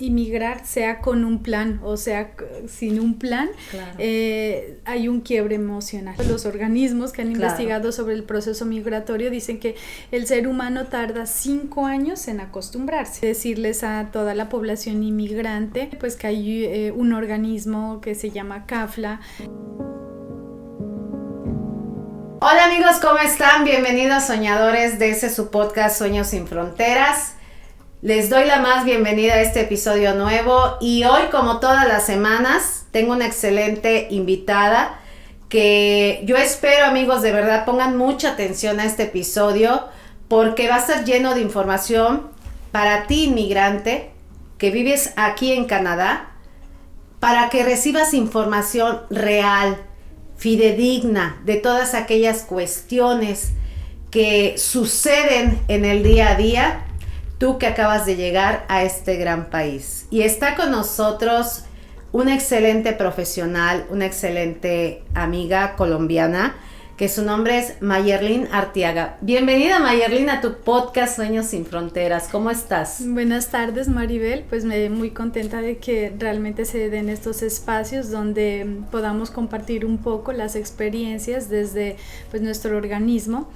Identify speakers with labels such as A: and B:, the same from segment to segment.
A: inmigrar, sea con un plan o sea sin un plan,
B: claro.
A: Hay un quiebre emocional. Los organismos que han
B: Claro.
A: investigado sobre el proceso migratorio dicen que el ser humano tarda 5 años en acostumbrarse. Decirles a toda la población inmigrante pues que hay un organismo que se llama CAFLA.
B: Hola amigos, ¿cómo están? Bienvenidos soñadores de su podcast Sueños sin Fronteras. Les doy la más bienvenida a este episodio nuevo y hoy, como todas las semanas, tengo una excelente invitada que yo espero, amigos, de verdad pongan mucha atención a este episodio porque va a estar lleno de información para ti, inmigrante, que vives aquí en Canadá, para que recibas información real, fidedigna de todas aquellas cuestiones que suceden en el día a día. Tú que acabas de llegar a este gran país. Y está con nosotros una excelente profesional, una excelente amiga colombiana, que su nombre es Mayerlin Arteaga. Bienvenida, Mayerlin, a tu podcast Sueños sin Fronteras. ¿Cómo estás?
A: Buenas tardes, Maribel. Pues muy contenta de que realmente se den estos espacios donde podamos compartir un poco las experiencias desde pues nuestro organismo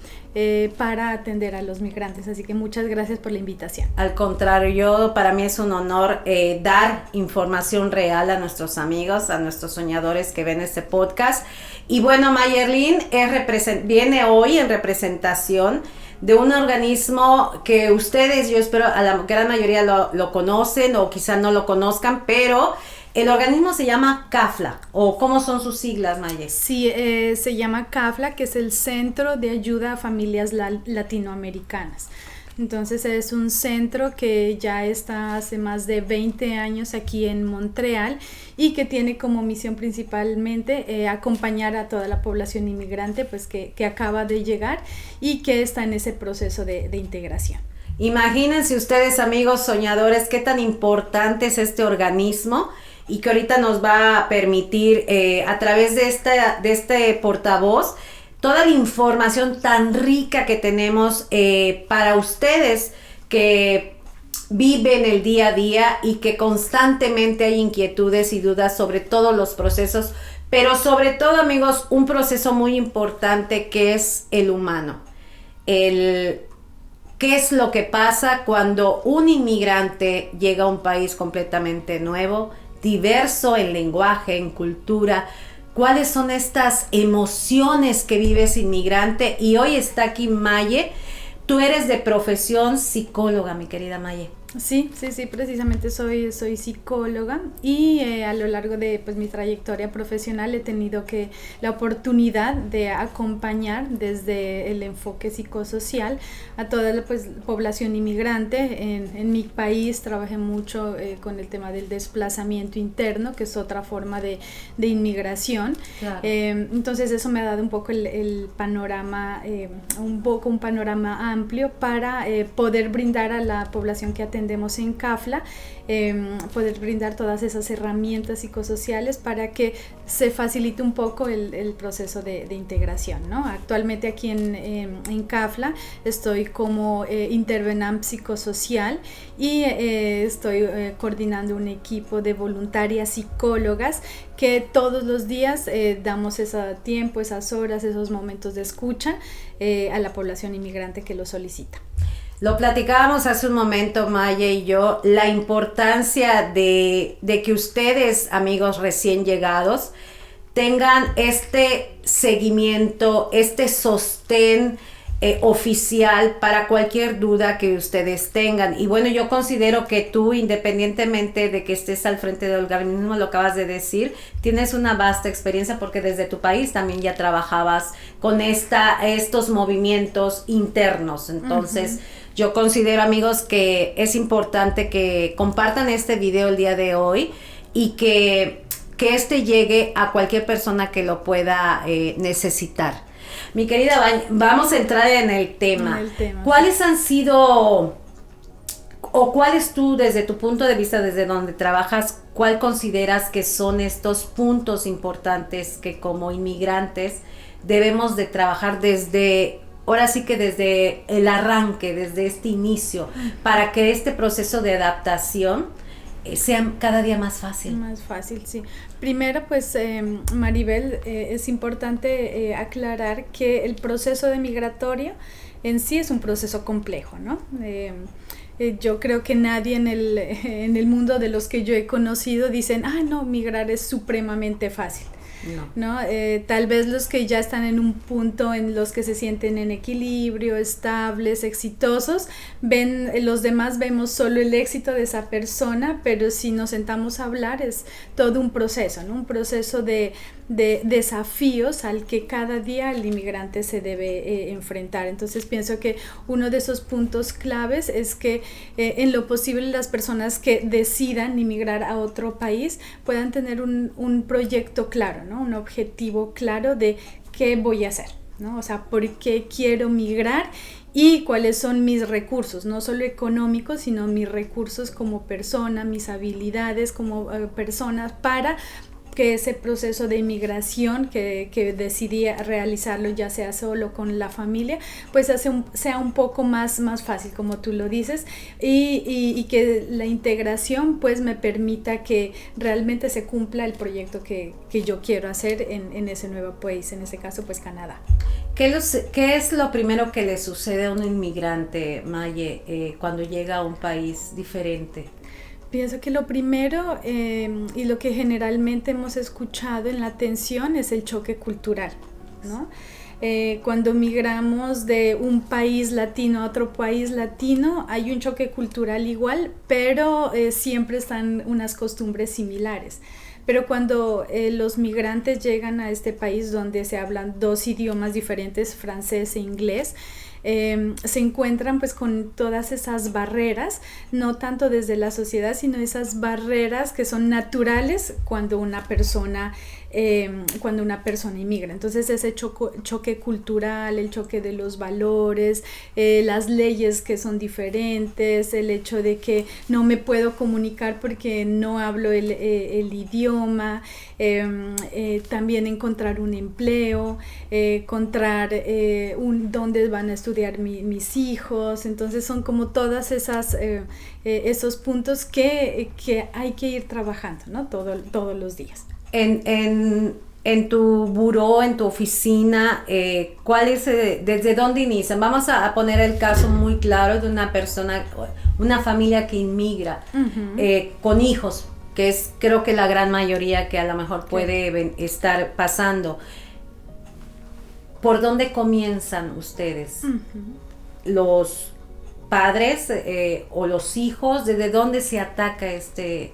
A: para atender a los migrantes. Así que muchas gracias por la invitación.
B: Al contrario, para mí es un honor dar información real a nuestros amigos, a nuestros soñadores que ven este podcast. Y bueno, Mayerlin viene hoy en representación de un organismo que ustedes, yo espero, a la gran mayoría lo conocen o quizá no lo conozcan, pero el organismo se llama CAFLA, o ¿cómo son sus siglas, Maye?
A: Sí, se llama CAFLA, que es el Centro de Ayuda a Familias Latinoamericanas. Entonces es un centro que ya está hace más de 20 años aquí en Montreal y que tiene como misión principalmente acompañar a toda la población inmigrante pues que acaba de llegar y que está en ese proceso de integración.
B: Imagínense ustedes, amigos soñadores, qué tan importante es este organismo y que ahorita nos va a permitir a través de este portavoz toda la información tan rica que tenemos para ustedes que viven el día a día y que constantemente hay inquietudes y dudas sobre todos los procesos, pero sobre todo, amigos, un proceso muy importante que es el humano. ¿Qué es lo que pasa cuando un inmigrante llega a un país completamente nuevo, diverso en lenguaje, en cultura? ¿Cuáles son estas emociones que vives inmigrante? Y hoy está aquí Maye. Tú eres de profesión psicóloga, mi querida Maye.
A: Sí, precisamente soy psicóloga y a lo largo de pues mi trayectoria profesional he tenido la oportunidad de acompañar desde el enfoque psicosocial a toda la pues, población inmigrante. En mi país trabajé mucho con el tema del desplazamiento interno, que es otra forma de inmigración. Claro. Entonces eso me ha dado un poco el panorama, un panorama amplio para poder brindar a la población que atendemos en CAFLA, poder brindar todas esas herramientas psicosociales para que se facilite un poco el proceso de integración, ¿no? Actualmente aquí en CAFLA estoy como intervenant psicosocial y estoy coordinando un equipo de voluntarias psicólogas que todos los días damos ese tiempo, esas horas, esos momentos de escucha a la población inmigrante que lo solicita.
B: Lo platicábamos hace un momento, Maya y yo, la importancia de que ustedes, amigos recién llegados, tengan este seguimiento, este sostén oficial para cualquier duda que ustedes tengan. Y bueno, yo considero que tú, independientemente de que estés al frente del organismo, lo acabas de decir, tienes una vasta experiencia porque desde tu país también ya trabajabas con estos movimientos internos. Entonces, yo considero, amigos, que es importante que compartan este video el día de hoy y que este llegue a cualquier persona que lo pueda necesitar. Mi querida Bañ, vamos a entrar en el tema. ¿Cuáles han sido, o cuáles tú, desde tu punto de vista, desde donde trabajas, cuál consideras que son estos puntos importantes que como inmigrantes debemos de trabajar desde ahora sí que desde el arranque, desde este inicio, para que este proceso de adaptación sea cada día más fácil.
A: Más fácil, sí. Primero, pues, Maribel, es importante aclarar que el proceso de migratorio en sí es un proceso complejo, ¿no? Yo creo que nadie en el mundo de los que yo he conocido dicen, no, migrar es supremamente fácil. No. Tal vez los que ya están en un punto en los que se sienten en equilibrio, estables, exitosos, los demás vemos solo el éxito de esa persona, pero si nos sentamos a hablar es todo un proceso, ¿no? Un proceso de desafíos al que cada día el inmigrante se debe enfrentar. Entonces pienso que uno de esos puntos claves es que en lo posible las personas que decidan inmigrar a otro país puedan tener un proyecto claro, ¿no? Un objetivo claro de qué voy a hacer, ¿no? O sea, por qué quiero migrar y cuáles son mis recursos, no solo económicos, sino mis recursos como persona, mis habilidades como persona para que ese proceso de inmigración que decidí realizarlo, ya sea solo con la familia, pues sea un poco más fácil, como tú lo dices, y que la integración pues me permita que realmente se cumpla el proyecto que yo quiero hacer en ese nuevo país, en ese caso pues Canadá.
B: ¿Qué es lo primero que le sucede a un inmigrante, Maye, cuando llega a un país diferente?
A: Pienso que lo primero y lo que generalmente hemos escuchado en la atención es el choque cultural, ¿no? Cuando migramos de un país latino a otro país latino hay un choque cultural igual, pero siempre están unas costumbres similares. Pero cuando los migrantes llegan a este país donde se hablan dos idiomas diferentes, francés e inglés, se encuentran pues con todas esas barreras, no tanto desde la sociedad, sino esas barreras que son naturales cuando una persona inmigra. Entonces ese choque cultural, el choque de los valores, las leyes que son diferentes, el hecho de que no me puedo comunicar porque no hablo el idioma, también encontrar un empleo, encontrar dónde van a estudiar mis hijos. Entonces son como todas esos puntos que hay que ir trabajando, ¿no? Todos los días.
B: En tu buró, en tu oficina, ¿desde dónde inician? Vamos a poner el caso muy claro de una persona, una familia que inmigra, uh-huh, con hijos, que es creo que la gran mayoría que a lo mejor puede estar pasando. ¿Por dónde comienzan ustedes? Uh-huh. ¿Los padres o los hijos? ¿Desde dónde se ataca este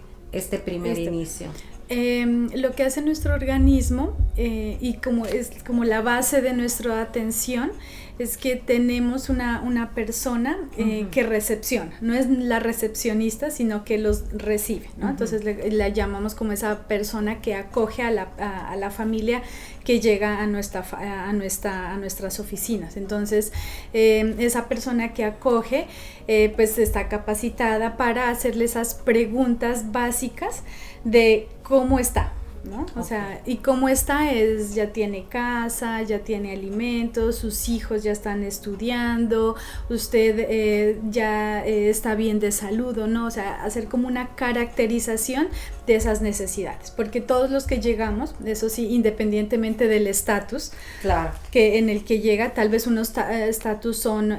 B: primer inicio?
A: Lo que hace nuestro organismo y como es como la base de nuestra atención es que tenemos una persona uh-huh, que recepciona, no es la recepcionista sino que los recibe, ¿no? Uh-huh. Entonces la llamamos como esa persona que acoge a la familia que llega a nuestras oficinas. Entonces esa persona que acoge pues está capacitada para hacerle esas preguntas básicas de cómo está, ¿no? Okay. O sea, y cómo está ya tiene casa, ya tiene alimentos, sus hijos ya están estudiando, usted ya está bien de salud o no, o sea, hacer como una caracterización de esas necesidades, porque todos los que llegamos, eso sí, independientemente del estatus, claro, que en el que llega, tal vez unos estatus son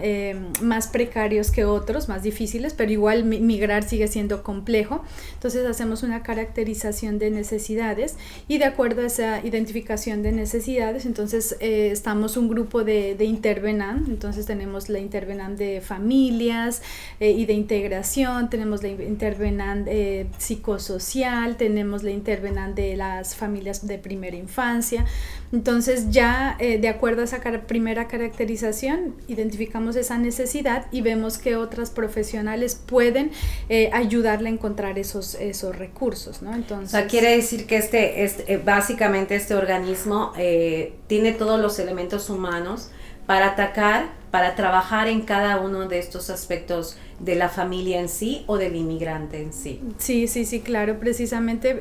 A: más precarios que otros, más difíciles, pero igual migrar sigue siendo complejo. Entonces hacemos una caracterización de necesidades y de acuerdo a esa identificación de necesidades, entonces estamos un grupo de intervenant, entonces tenemos la intervenant de familias y de integración, tenemos la intervenant psicosocial, tenemos la intervenant de las familias de primera infancia. Entonces ya de acuerdo a esa primera caracterización identificamos esa necesidad y vemos que otras profesionales pueden ayudarle a encontrar esos recursos, ¿no? Entonces,
B: o sea, quiere decir que básicamente este organismo tiene todos los elementos humanos para atacar, para trabajar en cada uno de estos aspectos de la familia en sí o del inmigrante en sí.
A: Sí, claro, precisamente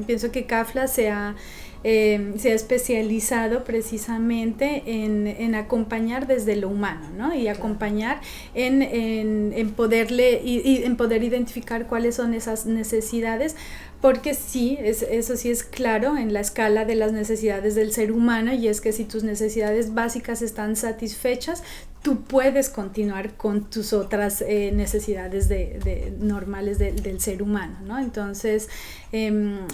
A: pienso que CAFLA se ha especializado precisamente en acompañar desde lo humano, ¿no? Y acompañar en poderle y en poder identificar cuáles son esas necesidades, porque sí, eso sí es claro en la escala de las necesidades del ser humano, y es que si tus necesidades básicas están satisfechas, tú puedes continuar con tus otras necesidades normales del ser humano, ¿no? Entonces,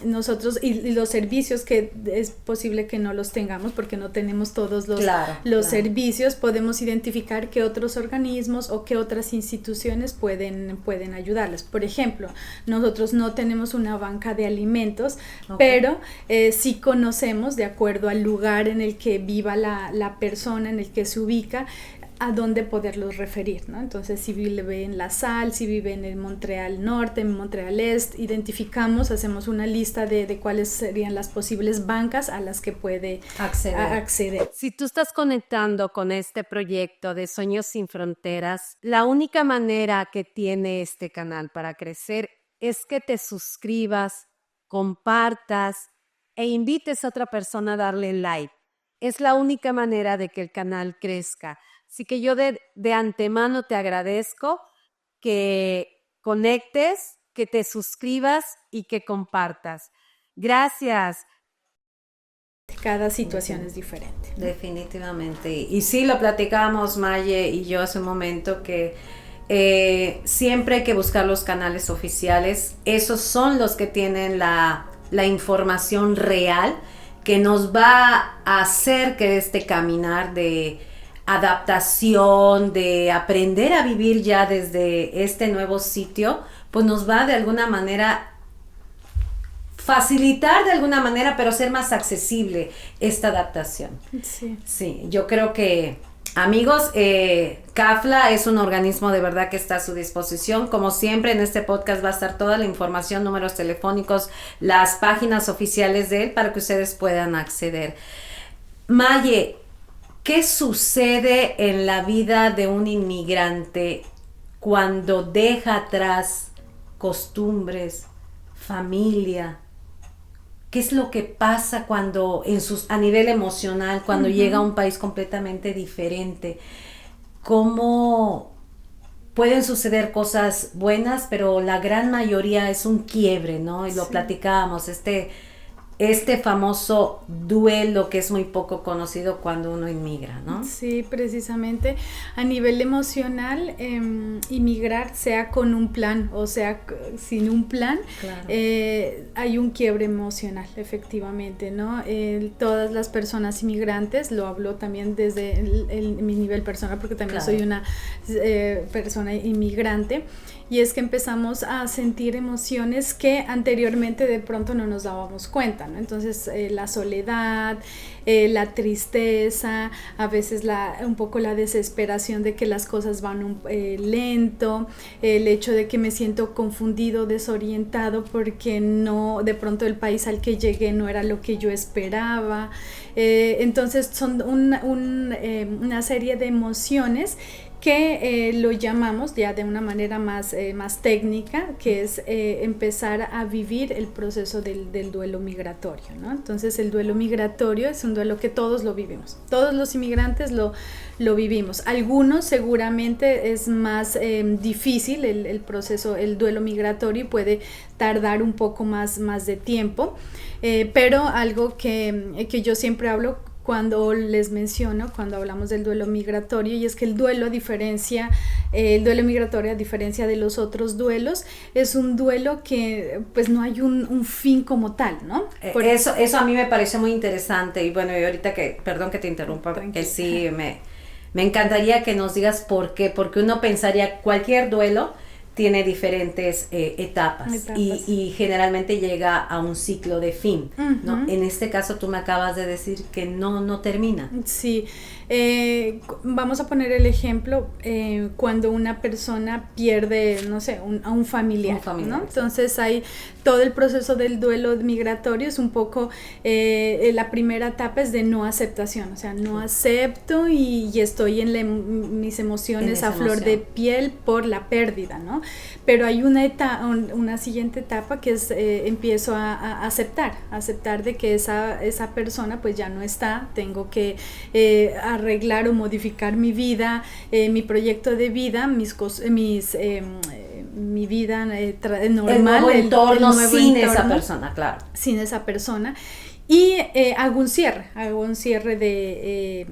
A: nosotros, y los servicios que es posible que no los tengamos porque no tenemos todos los servicios, podemos identificar qué otros organismos o qué otras instituciones pueden ayudarles. Por ejemplo, nosotros no tenemos una banca de alimentos, pero sí conocemos, de acuerdo al lugar en el que viva la persona, en el que se ubica, a dónde poderlos referir, ¿no? Entonces, si vive en La Salle, si vive en el Montreal Norte, en Montreal Este, identificamos, hacemos una lista de cuáles serían las posibles bancas a las que puede acceder.
C: Si tú estás conectando con este proyecto de Sueños Sin Fronteras, la única manera que tiene este canal para crecer es que te suscribas, compartas e invites a otra persona a darle like. Es la única manera de que el canal crezca. Así que yo de antemano te agradezco que conectes, que te suscribas y que compartas. Gracias.
A: Cada situación es diferente, ¿no?
B: Definitivamente. Y sí, lo platicábamos Maye y yo hace un momento, que siempre hay que buscar los canales oficiales. Esos son los que tienen la información real que nos va a hacer que este caminar de adaptación, de aprender a vivir ya desde este nuevo sitio, pues nos va de alguna manera facilitar de alguna manera, pero ser más accesible esta adaptación. Sí, yo creo que, amigos, CAFLA es un organismo de verdad que está a su disposición. Como siempre, en este podcast va a estar toda la información, números telefónicos, las páginas oficiales de él para que ustedes puedan acceder. Maye, ¿qué sucede en la vida de un inmigrante cuando deja atrás costumbres, familia? ¿Qué es lo que pasa cuando a nivel emocional, cuando llega a un país completamente diferente? ¿Cómo pueden suceder cosas buenas, pero la gran mayoría es un quiebre, ¿no? Y lo platicábamos, este famoso duelo que es muy poco conocido cuando uno inmigra, ¿no?
A: Sí, precisamente a nivel emocional, inmigrar, sea con un plan o sea sin un plan, claro, hay un quiebre emocional, efectivamente, ¿no? Todas las personas inmigrantes, lo hablo también desde mi nivel personal, porque también soy una persona inmigrante, y es que empezamos a sentir emociones que anteriormente de pronto no nos dábamos cuenta, ¿no? Entonces la soledad, la tristeza, a veces un poco la desesperación de que las cosas van lento, el hecho de que me siento confundido, desorientado, porque no, de pronto el país al que llegué no era lo que yo esperaba. Entonces son una serie de emociones que lo llamamos ya de una manera más técnica, que es empezar a vivir el proceso del duelo migratorio, ¿no? Entonces el duelo migratorio es un duelo que todos lo vivimos, todos los inmigrantes lo vivimos. Algunos seguramente es más difícil el proceso, el duelo migratorio, y puede tardar un poco más de tiempo, pero algo que yo siempre hablo cuando les menciono, cuando hablamos del duelo migratorio, y es que el duelo migratorio, a diferencia de los otros duelos, es un duelo que pues no hay un fin como tal, ¿no?
B: Eso a mí me pareció muy interesante, y bueno, y ahorita perdón que te interrumpa, que sí, me encantaría que nos digas por qué, porque uno pensaría cualquier duelo tiene diferentes etapas. Y generalmente llega a un ciclo de fin, ¿no? En este caso tú me acabas de decir que no termina.
A: Sí, vamos a poner el ejemplo cuando una persona pierde, no sé, a un familiar, ¿no? Entonces hay todo el proceso del duelo migratorio, es un poco, la primera etapa es de no aceptación, o sea, no acepto y estoy en mis emociones a flor de piel por la pérdida, ¿no? Pero hay una siguiente etapa que es empiezo a aceptar de que esa persona pues ya no está, tengo que arreglar o modificar mi vida, mi proyecto de vida, mi vida normal,
B: el nuevo entorno sin esa persona, claro.
A: Sin esa persona. Y hago un cierre de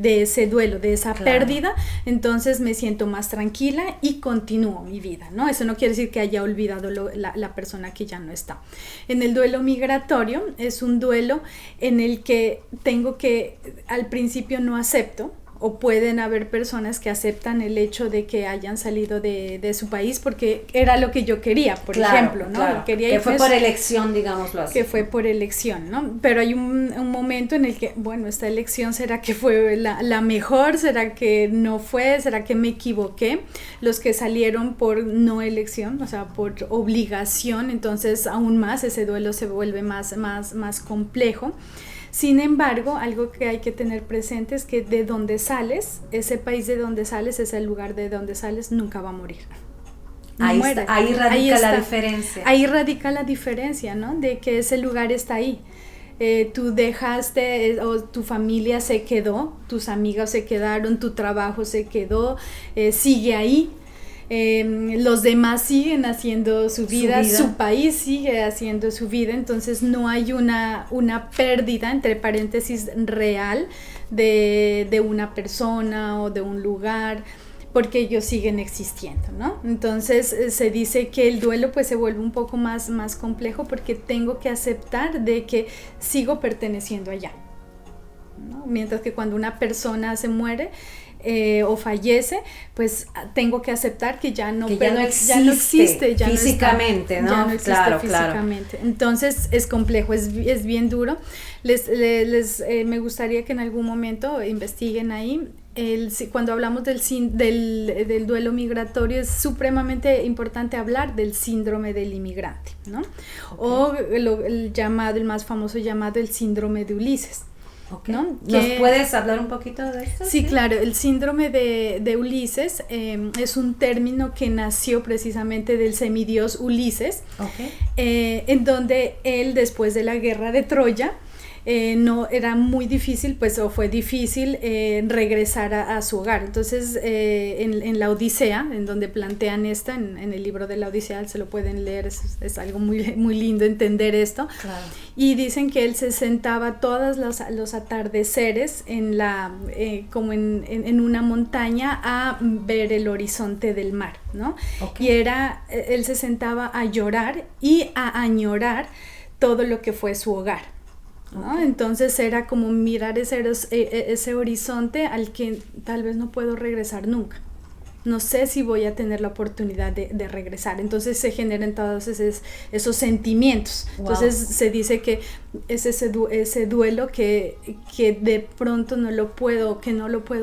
A: ese duelo, de esa pérdida, entonces me siento más tranquila y continúo mi vida, ¿no? Eso no quiere decir que haya olvidado la persona que ya no está. En el duelo migratorio es un duelo en el que tengo que, al principio no acepto, o pueden haber personas que aceptan el hecho de que hayan salido de su país porque era lo que yo quería, por ejemplo, ¿no?
B: Claro. Que fue por elección, digámoslo así.
A: Que fue por elección, ¿no? Pero hay un momento en el que, bueno, esta elección, ¿será que fue la mejor? ¿Será que no fue? ¿Será que me equivoqué? Los que salieron por no elección, o sea, por obligación, entonces aún más ese duelo se vuelve más complejo. Sin embargo, algo que hay que tener presente es que de donde sales, ese país de donde sales, ese lugar de donde sales, nunca va a morir.
B: Ahí radica la diferencia.
A: Ahí radica la diferencia, ¿no? De que ese lugar está ahí. Tú dejaste, o tu familia se quedó, tus amigas se quedaron, tu trabajo se quedó, sigue ahí. Los demás siguen haciendo su vida, su país sigue haciendo su vida, entonces no hay una pérdida, entre paréntesis, real de una persona o de un lugar, porque ellos siguen existiendo, ¿no? Entonces se dice que el duelo pues se vuelve un poco más complejo porque tengo que aceptar de que sigo perteneciendo allá, ¿no? Mientras que cuando una persona se muere, o fallece, pues tengo que aceptar que ya no existe
B: físicamente, ¿no?
A: Ya no existe físicamente. Claro. Entonces es complejo, es bien duro. Me gustaría que en algún momento investiguen ahí. Cuando hablamos del duelo migratorio es supremamente importante hablar del síndrome del inmigrante, ¿no? Okay. O el más famoso llamado el síndrome de Ulises.
B: Okay. ¿No? ¿Nos puedes hablar un poquito de esto?
A: Sí, claro. El síndrome de Ulises es un término que nació precisamente del semidios Ulises, en donde él, después de la guerra de Troya, no era muy difícil, pues, o fue difícil regresar a su hogar. Entonces, en la Odisea, en donde plantean en el libro de la Odisea, se lo pueden leer, es algo muy, muy lindo entender esto. Claro. Y dicen que él se sentaba todos los atardeceres como en una montaña a ver el horizonte del mar, ¿no? Okay. Y él se sentaba a llorar y a añorar todo lo que fue su hogar, ¿no? Entonces era como mirar ese horizonte al que tal vez no puedo regresar nunca. No sé si voy a tener la oportunidad de regresar. Entonces se generan todos esos sentimientos. Wow. Entonces se dice que es ese duelo que de pronto no lo puedo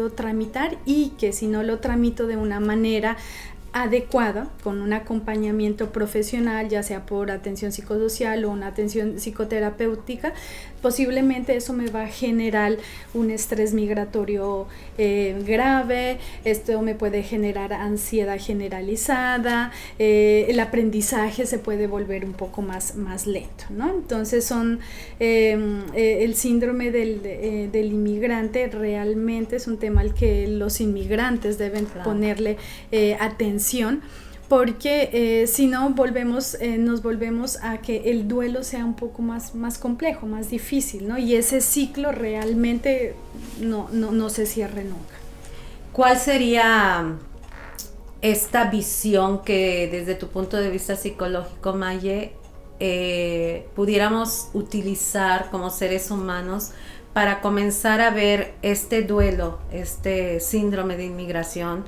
A: tramitar, y que si no lo tramito de una manera adecuada, con un acompañamiento profesional, ya sea por atención psicosocial o una atención psicoterapéutica, posiblemente eso me va a generar un estrés migratorio grave. Esto me puede generar ansiedad generalizada, el aprendizaje se puede volver un poco más lento, ¿no? Entonces el síndrome del inmigrante realmente es un tema al que los inmigrantes deben ponerle atención, porque si no nos volvemos a que el duelo sea un poco más complejo, más difícil, ¿no? Y ese ciclo realmente no se cierre nunca.
B: ¿Cuál sería esta visión que desde tu punto de vista psicológico, Maye, pudiéramos utilizar como seres humanos para comenzar a ver este duelo, este síndrome de inmigración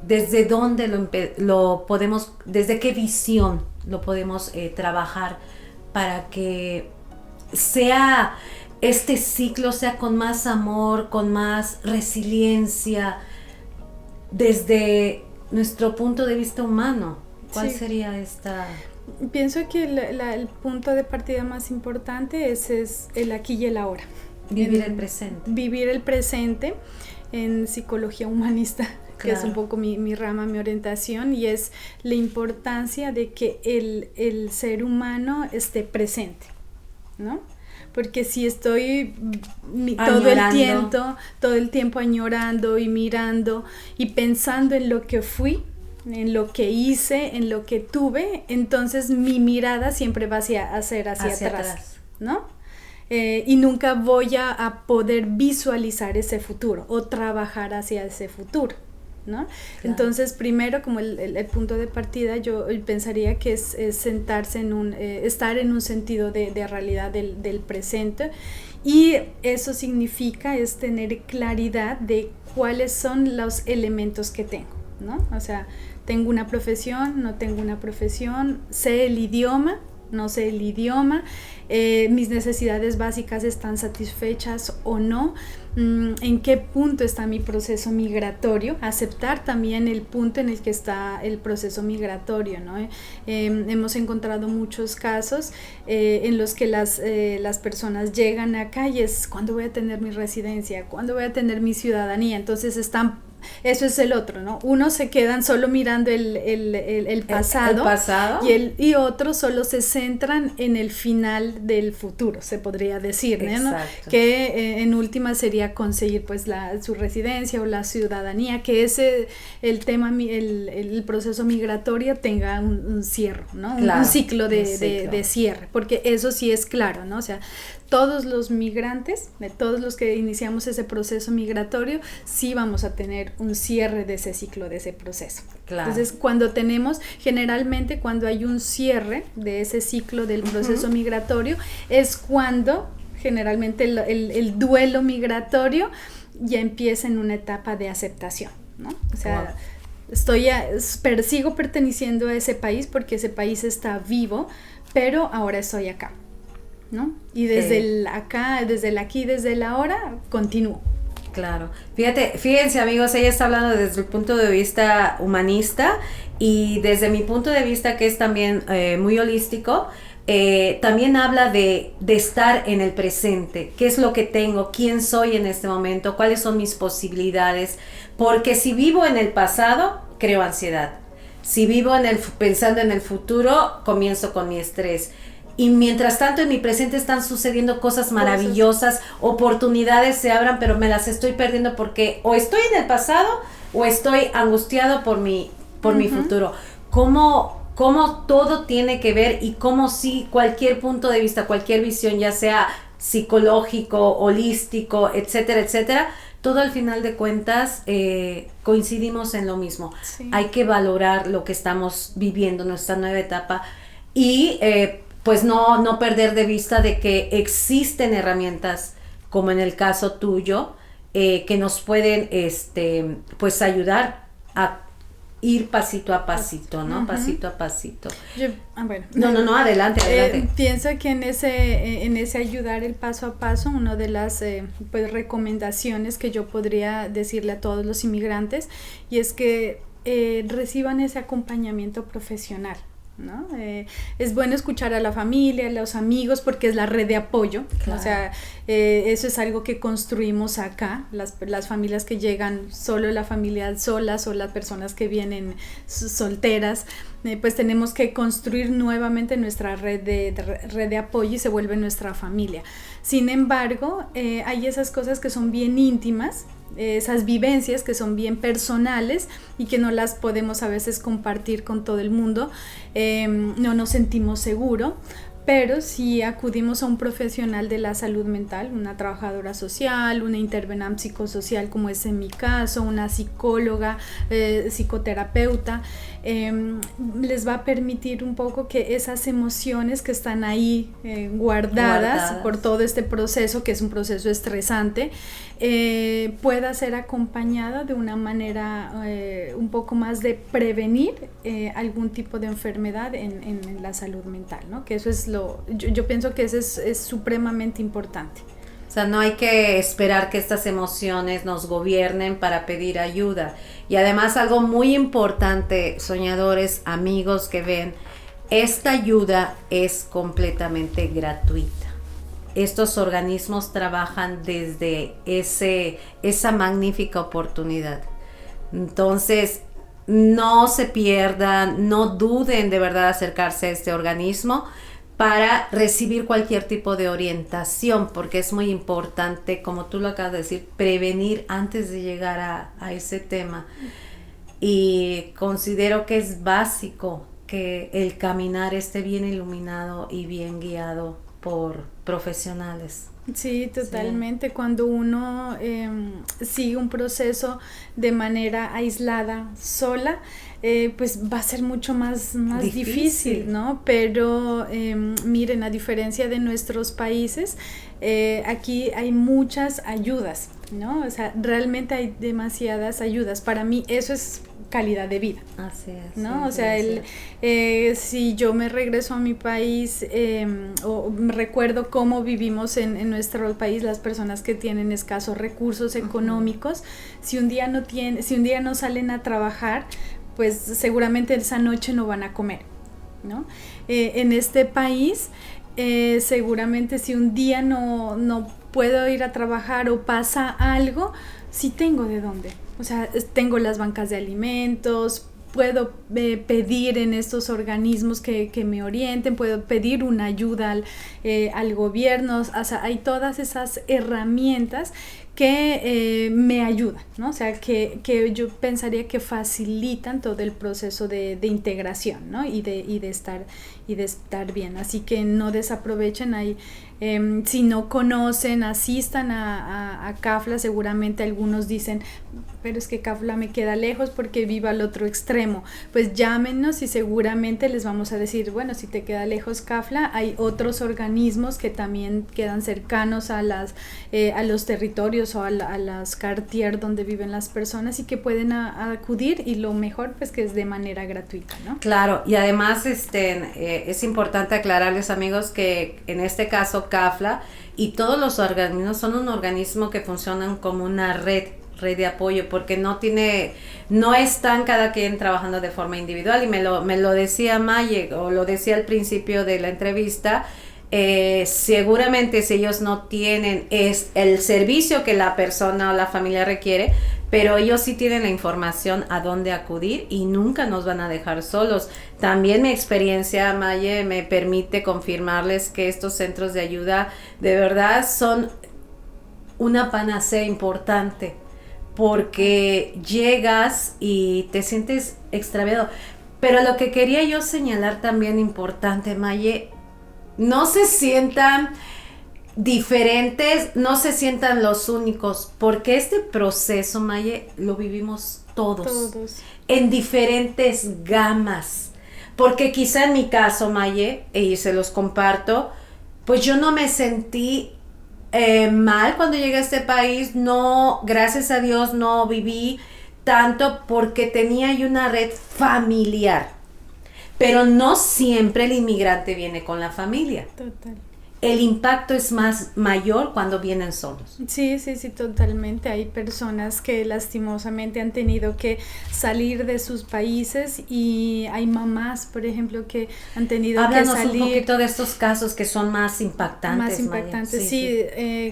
B: desde dónde lo podemos, desde qué visión lo podemos trabajar para que sea este ciclo sea con más amor, con más resiliencia, desde nuestro punto de vista humano. ¿Cuál sería esta?
A: Pienso que el punto de partida más importante es el aquí y el ahora.
B: Vivir el presente.
A: Vivir el presente en psicología humanista, que es un poco mi rama, mi orientación, y es la importancia de que el ser humano esté presente, ¿no? Porque si estoy todo el tiempo añorando y mirando y pensando en lo que fui, en lo que hice, en lo que tuve, entonces mi mirada siempre va a ser hacia atrás, ¿no? Y nunca voy a poder visualizar ese futuro o trabajar hacia ese futuro, ¿no? Claro. Entonces, primero, como el punto de partida, yo pensaría que es sentarse estar en un sentido de realidad del presente, y eso significa es tener claridad de cuáles son los elementos que tengo, ¿no? O sea, tengo una profesión, no tengo una profesión, sé el idioma, no sé el idioma, mis necesidades básicas están satisfechas o no, en qué punto está mi proceso migratorio, aceptar también el punto en el que está el proceso migratorio, ¿no? Hemos encontrado muchos casos en los que las personas llegan acá y es ¿cuándo voy a tener mi residencia? ¿Cuándo voy a tener mi ciudadanía? Entonces eso es el otro, ¿no? Unos se quedan solo mirando el pasado, y otros solo se centran en el final del futuro, se podría decir, ¿no? Que en última sería conseguir pues su residencia o la ciudadanía, que el tema, el proceso migratorio tenga un cierre, ¿no? Claro, un ciclo de cierre, porque eso sí es claro, ¿no? O sea, todos los migrantes, de todos los que iniciamos ese proceso migratorio, sí vamos a tener un cierre de ese ciclo, de ese proceso. Claro. Entonces, generalmente cuando hay un cierre de ese ciclo del proceso migratorio, es cuando generalmente el duelo migratorio ya empieza en una etapa de aceptación, ¿no? O sea, sigo perteneciendo a ese país porque ese país está vivo, pero ahora estoy acá, ¿no? Y desde el aquí, desde el ahora, continúo.
B: Claro. Fíjense amigos, ella está hablando desde el punto de vista humanista, y desde mi punto de vista, que es también muy holístico, también habla de estar en el presente. ¿Qué es lo que tengo? ¿Quién soy en este momento? ¿Cuáles son mis posibilidades? Porque si vivo en el pasado, creo ansiedad. Si vivo pensando en el futuro, comienzo con mi estrés. Y mientras tanto en mi presente están sucediendo cosas maravillosas, oportunidades se abran, pero me las estoy perdiendo porque o estoy en el pasado o estoy angustiado por mi futuro. ¿Cómo todo tiene que ver, y cómo sí cualquier punto de vista, cualquier visión, ya sea psicológico, holístico, etcétera, etcétera, todo al final de cuentas coincidimos en lo mismo. Sí. Hay que valorar lo que estamos viviendo, nuestra nueva etapa, y pues no perder de vista de que existen herramientas, como en el caso tuyo, que nos pueden pues ayudar a ir pasito a pasito, ¿no? Pasito a pasito. No, adelante.
A: Pienso que en ese ayudar el paso a paso, una de las pues recomendaciones que yo podría decirle a todos los inmigrantes, y es que reciban ese acompañamiento profesional, ¿no? Es bueno escuchar a la familia, a los amigos, porque es la red de apoyo. Claro. O sea, eso es algo que construimos acá, las familias que llegan, solo la familia solas o las personas que vienen solteras, pues tenemos que construir nuevamente nuestra red de apoyo, y se vuelve nuestra familia. Sin embargo, hay esas cosas que son bien íntimas, esas vivencias que son bien personales y que no las podemos a veces compartir con todo el mundo, no nos sentimos seguros, pero si acudimos a un profesional de la salud mental, una trabajadora social, una intervenante psicosocial como es en mi caso, una psicóloga, psicoterapeuta, les va a permitir un poco que esas emociones que están ahí guardadas por todo este proceso, que es un proceso estresante, pueda ser acompañada de una manera un poco más de prevenir algún tipo de enfermedad en la salud mental, ¿no? Que eso es yo pienso que eso es supremamente importante.
B: O sea, no hay que esperar que estas emociones nos gobiernen para pedir ayuda. Y además algo muy importante, soñadores, amigos que ven, esta ayuda es completamente gratuita. Estos organismos trabajan desde esa magnífica oportunidad. Entonces, no se pierdan, no duden de verdad acercarse a este organismo para recibir cualquier tipo de orientación, porque es muy importante, como tú lo acabas de decir, prevenir antes de llegar a ese tema. Y considero que es básico que el caminar esté bien iluminado y bien guiado por profesionales.
A: Sí, totalmente. Sí. Cuando uno sigue un proceso de manera aislada, sola, pues va a ser mucho más difícil, ¿no? Pero miren, a diferencia de nuestros países, aquí hay muchas ayudas, ¿no? O sea, realmente hay demasiadas ayudas. Para mí eso es calidad de vida.
B: Así es.
A: ¿No?
B: Sí,
A: o sea, si yo me regreso a mi país o recuerdo cómo vivimos en nuestro país las personas que tienen escasos recursos económicos, si un día no salen a trabajar, pues seguramente esa noche no van a comer, ¿no? En este país seguramente si un día no puedo ir a trabajar o pasa algo, sí tengo de dónde. O sea, tengo las bancas de alimentos, puedo pedir en estos organismos que me orienten, puedo pedir una ayuda al gobierno, o sea, hay todas esas herramientas que me ayudan, ¿no? O sea, que yo pensaría que facilitan todo el proceso de integración, ¿no? Y de estar bien. Así que no desaprovechen ahí. Si no conocen, asistan a CAFLA. Seguramente algunos dicen, pero es que CAFLA me queda lejos porque vivo al otro extremo. Pues llámenos y seguramente les vamos a decir, bueno, si te queda lejos CAFLA, hay otros organismos que también quedan cercanos a los territorios o a las quartiers donde viven las personas y que pueden acudir, y lo mejor pues que es de manera gratuita, ¿no?
B: Claro, y además es importante aclararles, amigos, que en este caso CAFLA y todos los organismos son un organismo que funcionan como una red de apoyo, porque no están cada quien trabajando de forma individual, y me lo decía Maye, o lo decía al principio de la entrevista. Seguramente si ellos no tienen el servicio que la persona o la familia requiere, pero ellos sí tienen la información a dónde acudir y nunca nos van a dejar solos. También mi experiencia, Maye, me permite confirmarles que estos centros de ayuda de verdad son una panacea importante, porque llegas y te sientes extraviado. Pero lo que quería yo señalar también importante, Maye, no se sientan diferentes, no se sientan los únicos, porque este proceso, Maye, lo vivimos todos en diferentes gamas. Porque quizá en mi caso, Maye, y se los comparto, pues yo no me sentí mal cuando llegué a este país. No, gracias a Dios no viví tanto porque tenía yo una red familiar. Pero no siempre el inmigrante viene con la familia.
A: Total.
B: El impacto es mayor cuando vienen solos.
A: Sí, totalmente. Hay personas que lastimosamente han tenido que salir de sus países, y hay mamás, por ejemplo, que han tenido
B: Háblanos
A: que salir.
B: Un poquito de estos casos que son más impactantes.
A: Sí.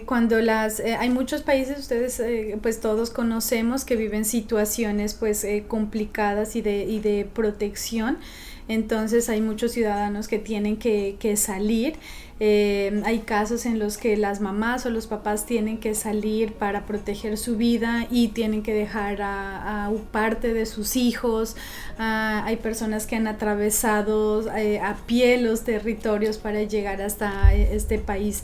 A: Cuando hay muchos países, ustedes pues todos conocemos, que viven situaciones pues complicadas y de protección. Entonces hay muchos ciudadanos que tienen que salir. Hay casos en los que las mamás o los papás tienen que salir para proteger su vida y tienen que dejar a parte de sus hijos. Hay personas que han atravesado a pie los territorios para llegar hasta este país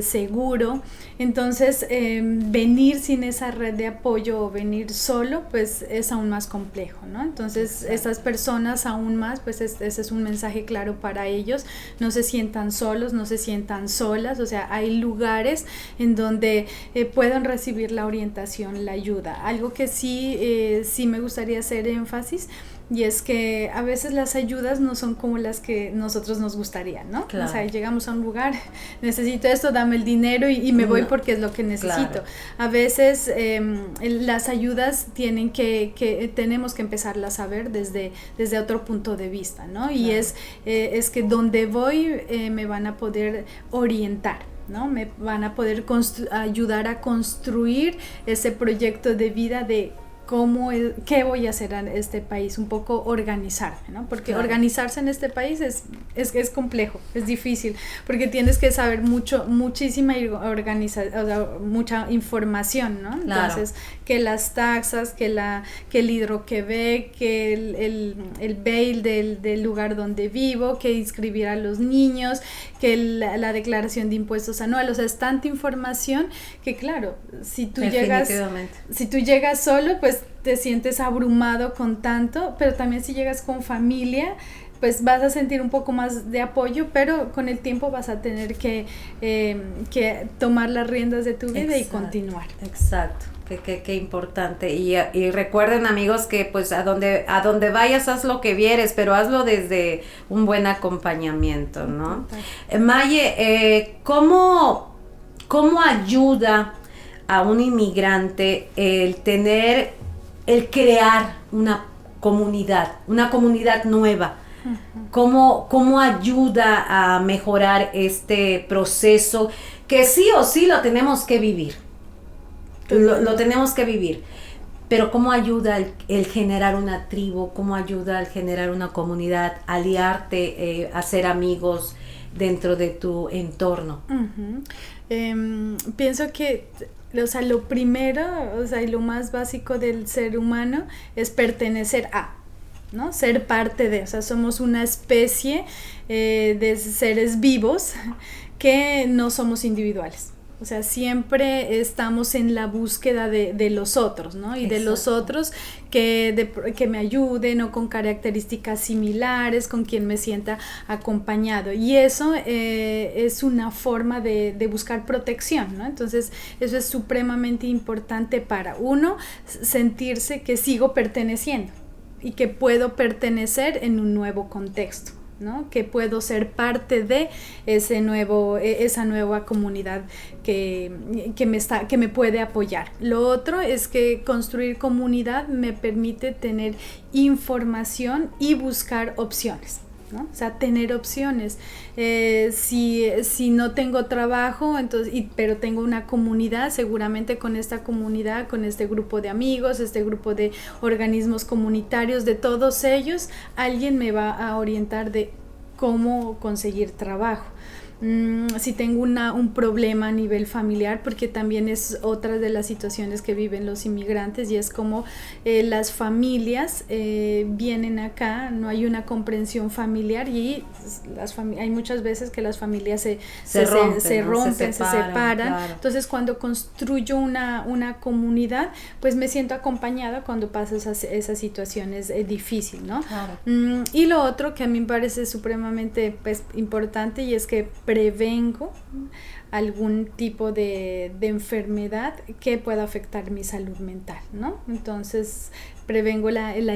A: seguro. Entonces, venir sin esa red de apoyo o venir solo, pues es aún más complejo, ¿no? Entonces, estas personas aún más, pues ese es un mensaje claro para ellos. No se sientan solos, no se sientan solas, o sea, hay lugares en donde puedan recibir la orientación, la ayuda. Algo que sí me gustaría hacer énfasis, y es que a veces las ayudas no son como las que nosotros nos gustaría, ¿no?
B: Claro.
A: O sea, llegamos a un lugar, necesito esto, dame el dinero y me voy porque es lo que necesito.
B: Claro.
A: A veces las ayudas tenemos que empezarlas a ver desde otro punto de vista, ¿no? Y
B: Claro.
A: es que donde voy me van a poder orientar, ¿no? Me van a poder ayudar a construir ese proyecto de vida de qué voy a hacer en este país, un poco organizarme, ¿no? Porque
B: claro.
A: Organizarse en este país es complejo, es difícil, porque tienes que saber muchísima mucha información, ¿no?
B: Claro.
A: Entonces, que las taxas, que el Hidro-Quebec, que el bail del lugar donde vivo, que inscribir a los niños, que la declaración de impuestos anual, o sea, es tanta información que, claro, si tú llegas solo, pues te sientes abrumado con tanto, pero también si llegas con familia, pues vas a sentir un poco más de apoyo, pero con el tiempo vas a tener que tomar las riendas de tu vida. Exacto. Y continuar.
B: Exacto. Qué importante. Y recuerden, amigos, que pues a donde vayas, haz lo que vieres, pero hazlo desde un buen acompañamiento, ¿no? Maye, ¿cómo ayuda a un inmigrante el crear una comunidad nueva? ¿Cómo ayuda a mejorar este proceso que sí o sí lo tenemos que vivir? Lo tenemos que vivir, pero ¿cómo ayuda el generar una tribu? ¿Cómo ayuda el generar una comunidad, aliarte, hacer amigos dentro de tu entorno?
A: Pienso que lo primero, y lo más básico del ser humano es pertenecer a, ¿no? Ser parte de, somos una especie de seres vivos que no somos individuales. O sea, siempre estamos en la búsqueda de los otros, ¿no? Y Exacto. De los otros que me ayuden o con características similares, con quien me sienta acompañado. Y eso es una forma de buscar protección, ¿no? Entonces, eso es supremamente importante para uno, sentirse que sigo perteneciendo y que puedo pertenecer en un nuevo contexto, ¿no? Que puedo ser parte de esa nueva comunidad que me puede apoyar. Lo otro es que construir comunidad me permite tener información y buscar opciones, ¿no? O sea, tener opciones. Si no tengo trabajo, pero tengo una comunidad, seguramente con esta comunidad, con este grupo de amigos, este grupo de organismos comunitarios, de todos ellos, alguien me va a orientar de cómo conseguir trabajo. Si tengo un problema a nivel familiar, porque también es otra de las situaciones que viven los inmigrantes, y es como las familias vienen acá, no hay una comprensión familiar, y hay muchas veces que las familias se rompen, se separan. Claro. Entonces, cuando construyo una comunidad, pues me siento acompañada cuando paso esas situaciones difíciles, ¿no? Claro. Y lo otro que a mí me parece supremamente importante, y es que prevengo algún tipo de enfermedad que pueda afectar mi salud mental, ¿no? Entonces, prevengo el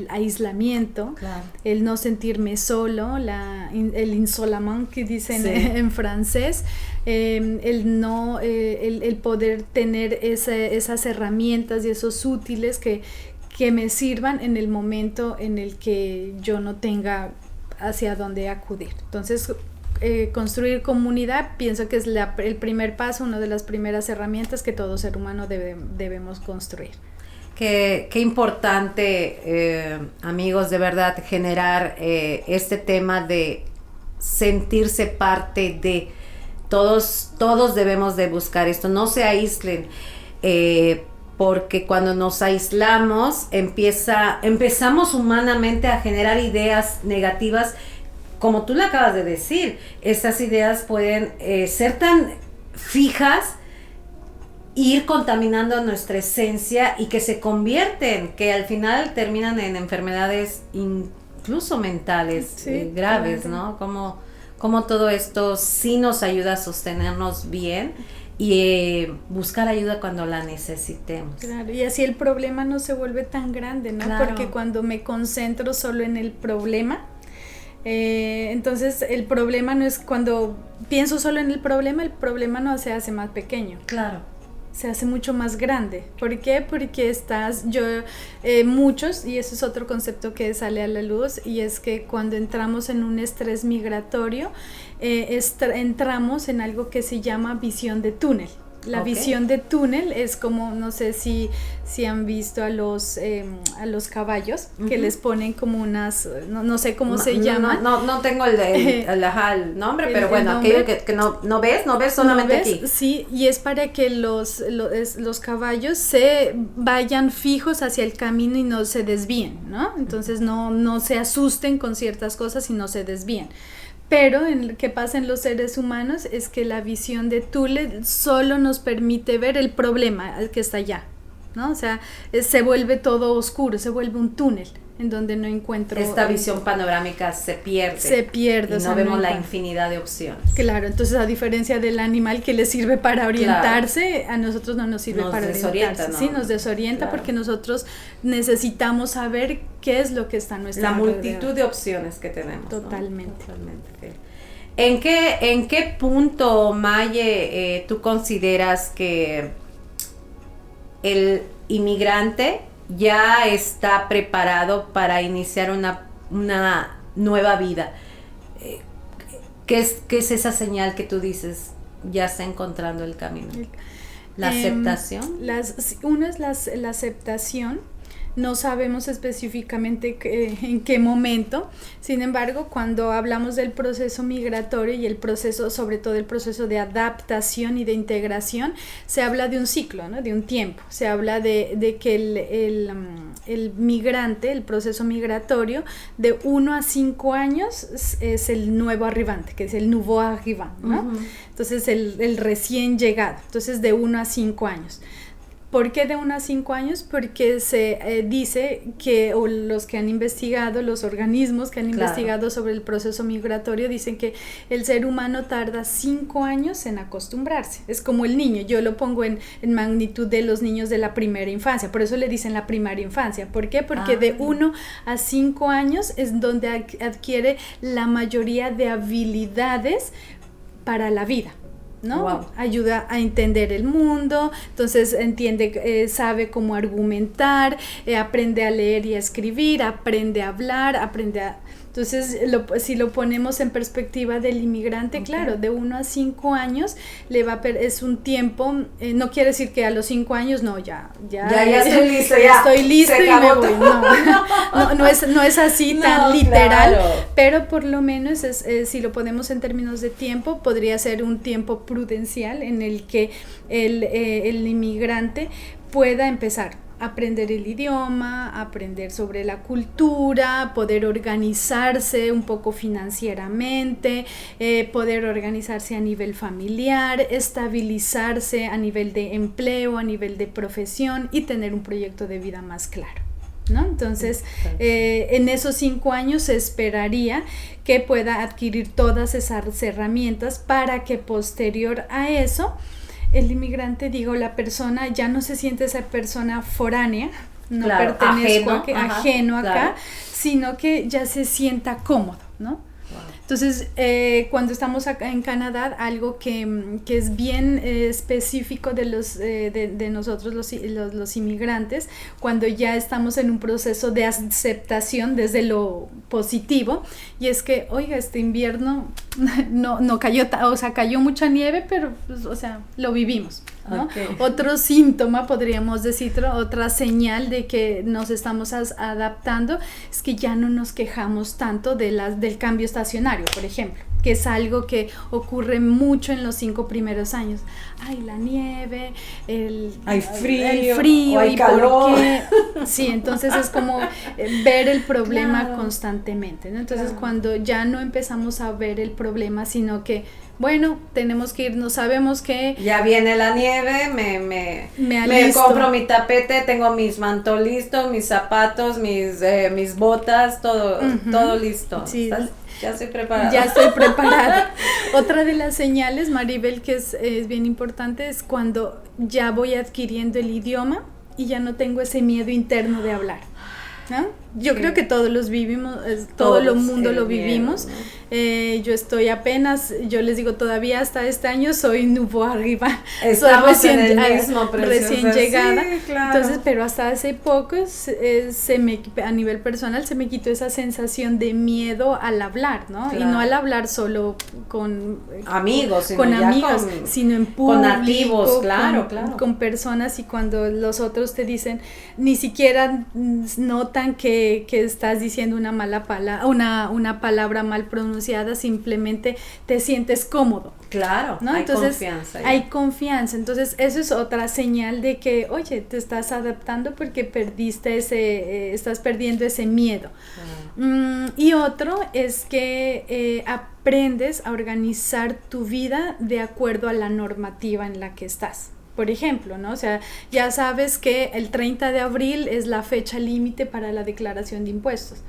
A: aislamiento, claro. El no sentirme solo, el isolement que dicen sí. En francés, el poder tener esas herramientas y esos útiles que me sirvan en el momento en el que yo no tenga hacia dónde acudir. Entonces, construir comunidad, pienso que es el primer paso, una de las primeras herramientas que todo ser humano debemos construir.
B: Qué importante, amigos, de verdad, generar este tema de sentirse parte de. Todos debemos de buscar esto, no se aíslen, porque cuando nos aislamos empezamos humanamente a generar ideas negativas, como tú le acabas de decir. Estas ideas pueden ser tan fijas, ir contaminando nuestra esencia y que se convierten, que al final terminan en enfermedades incluso mentales, graves, claro. ¿No? Como todo esto sí nos ayuda a sostenernos bien y buscar ayuda cuando la necesitemos.
A: Claro, y así el problema no se vuelve tan grande, ¿no? Claro. Porque cuando me concentro solo en el problema, entonces el problema no es, cuando pienso solo en el problema no se hace más pequeño.
B: Claro.
A: Se hace mucho más grande. ¿Por qué? Porque muchos, y eso es otro concepto que sale a la luz, y es que cuando entramos en un estrés migratorio, entramos en algo que se llama visión de túnel. La visión de túnel es como, no sé si han visto a los caballos, que les ponen como unas, no sé cómo se llaman.
B: No tengo el nombre, pero bueno, aquello que no ves solamente aquí.
A: Sí, y es para que los caballos se vayan fijos hacia el camino y no se desvíen, ¿no? Entonces no se asusten con ciertas cosas y no se desvíen. Pero lo que pasa en los seres humanos es que la visión de túnel solo nos permite ver el problema que está allá, ¿no? O sea, se vuelve todo oscuro, se vuelve un túnel en donde no encuentro...
B: Esta visión panorámica se pierde.
A: Y
B: o sea, no vemos la infinidad de opciones.
A: Claro, entonces a diferencia del animal que le sirve para orientarse, claro, a nosotros no nos sirve para orientarse. ¿No? Sí, nos desorienta, claro, porque nosotros necesitamos saber qué es lo que está a nuestra
B: alrededor. La multitud de opciones que tenemos.
A: Totalmente.
B: ¿No? Totalmente. ¿En qué punto, Maye, tú consideras que el inmigrante ya está preparado para iniciar una nueva vida? ¿Qué es esa señal que tú dices ya está encontrando el camino? ¿La aceptación?
A: Uno es la aceptación. No sabemos específicamente en qué momento. Sin embargo, cuando hablamos del proceso migratorio y el proceso, sobre todo el proceso de adaptación y de integración, se habla de un ciclo, ¿no? De un tiempo. Se habla de que el migrante, el proceso migratorio, de 1 a 5 años es el nuevo arribante, que es el nouveau arrivant, ¿no? Uh-huh. Entonces, el recién llegado. Entonces, de 1 a 5 años. ¿Por qué de 1 a 5 años? Porque se dice que, o los que han investigado, los organismos que han investigado sobre el proceso migratorio, dicen que el ser humano tarda 5 años en acostumbrarse. Es como el niño, yo lo pongo en magnitud de los niños de la primera infancia, por eso le dicen la primaria infancia. ¿Por qué? Porque de 1 a 5 años es donde adquiere la mayoría de habilidades para la vida, ¿no? Wow. Ayuda a entender el mundo, entonces sabe cómo argumentar, aprende a leer y a escribir, aprende a hablar, entonces si lo ponemos en perspectiva del inmigrante, claro, de 1 a 5 años es un tiempo, no quiere decir que a los 5 años ya
B: estoy listo,
A: estoy listo y me voy, no es así tan literal, claro. Pero por lo menos si lo ponemos en términos de tiempo, podría ser un tiempo prudencial en el que el inmigrante pueda empezar a aprender el idioma, aprender sobre la cultura, poder organizarse un poco financieramente, poder organizarse a nivel familiar, estabilizarse a nivel de empleo, a nivel de profesión y tener un proyecto de vida más claro, ¿no? Entonces, en esos 5 años se esperaría que pueda adquirir todas esas herramientas para que posterior a eso el inmigrante, la persona ya no se siente esa persona foránea, no pertenezco ajeno acá, claro, sino que ya se sienta cómodo, ¿no? Wow. Entonces, cuando estamos acá en Canadá, algo que es bien específico de nosotros los inmigrantes, cuando ya estamos en un proceso de aceptación desde lo positivo, y es que, oiga, este invierno no cayó, cayó mucha nieve, pero, pues, lo vivimos, ¿no? Okay. Otro síntoma, podríamos decir, otra señal de que nos estamos adaptando, es que ya no nos quejamos tanto del cambio estacionario, por ejemplo, que es algo que ocurre mucho en los 5 primeros años. Ay, la nieve,
B: hay frío,
A: el frío,
B: hay
A: y
B: calor.
A: por qué. Sí, entonces es como ver el problema
B: Claro.
A: constantemente, ¿no? Entonces
B: Claro.
A: cuando ya no empezamos a ver el problema, sino que, bueno, tenemos que irnos, sabemos que
B: Ya viene la nieve, me
A: alisto.
B: compro mi tapete, tengo mis mantos listos, mis zapatos, mis botas, todo,
A: Ujú.
B: todo listo.
A: Sí.
B: Ya estoy preparada.
A: Ya estoy preparada. Otra de las señales, Maribel, que es bien importante, es cuando ya voy adquiriendo el idioma y ya no tengo ese miedo interno de hablar, ¿no? Yo creo que todos los vivimos, todo el mundo lo vivimos.
B: Miedo, ¿no?
A: Yo estoy apenas, yo les digo, todavía hasta este año soy nouveau arriba,
B: Estamos
A: soy
B: en el mismo,
A: recién
B: preciosa.
A: llegada.
B: Sí, claro.
A: Entonces, pero hasta hace poco a nivel personal se me quitó esa sensación de miedo al hablar, ¿no?
B: Claro.
A: Y no al hablar solo con
B: amigos, sino
A: con
B: ya
A: amigos, sino en público,
B: con nativos, claro,
A: con,
B: claro.
A: con personas, y cuando los otros te dicen, ni siquiera notan que estás diciendo una mala palabra, una palabra mal pronunciada, simplemente te sientes cómodo.
B: Claro,
A: ¿no?
B: hay
A: Entonces,
B: confianza. Ya.
A: Hay confianza, entonces eso es otra señal de que, oye, te estás adaptando porque estás perdiendo ese miedo. Y otro es que aprendes a organizar tu vida de acuerdo a la normativa en la que estás. Por ejemplo, ¿no? O sea, ya sabes que el 30 de abril es la fecha límite para la declaración de impuestos.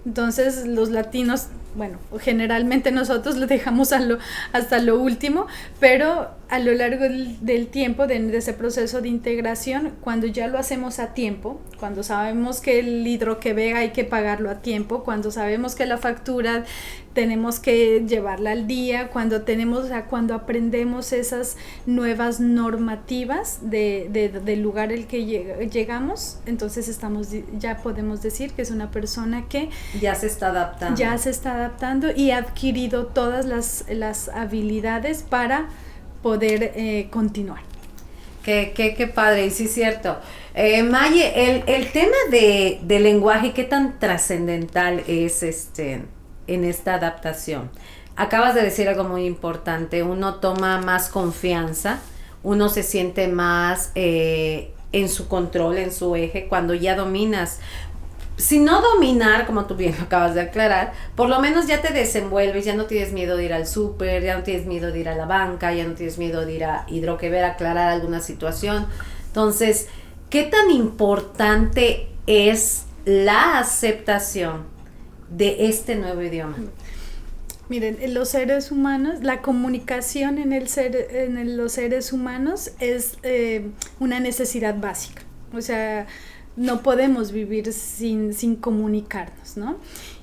A: Entonces los latinos, bueno, generalmente nosotros lo dejamos hasta lo último, pero a lo largo del tiempo, de ese proceso de integración, cuando ya lo hacemos a tiempo, cuando sabemos que el hidroquevé hay que pagarlo a tiempo, cuando sabemos que la factura tenemos que llevarla al día, cuando aprendemos esas nuevas normativas del lugar al que llegamos, entonces ya podemos decir que es una persona que
B: ya se está adaptando
A: y ha adquirido todas las habilidades para poder continuar.
B: Qué padre, y sí es cierto. Maye, el tema de lenguaje, ¿qué tan trascendental es en esta adaptación? Acabas de decir algo muy importante, uno toma más confianza, uno se siente más en su control, en su eje, cuando ya dominas. Si no dominar, como tú bien lo acabas de aclarar, por lo menos ya te desenvuelves, ya no tienes miedo de ir al súper, ya no tienes miedo de ir a la banca, ya no tienes miedo de ir a hidroquevé a aclarar alguna situación. Entonces, ¿qué tan importante es la aceptación de este nuevo idioma?
A: Miren, en los seres humanos, la comunicación en los seres humanos es una necesidad básica. O sea, no podemos vivir sin comunicarnos, ¿no?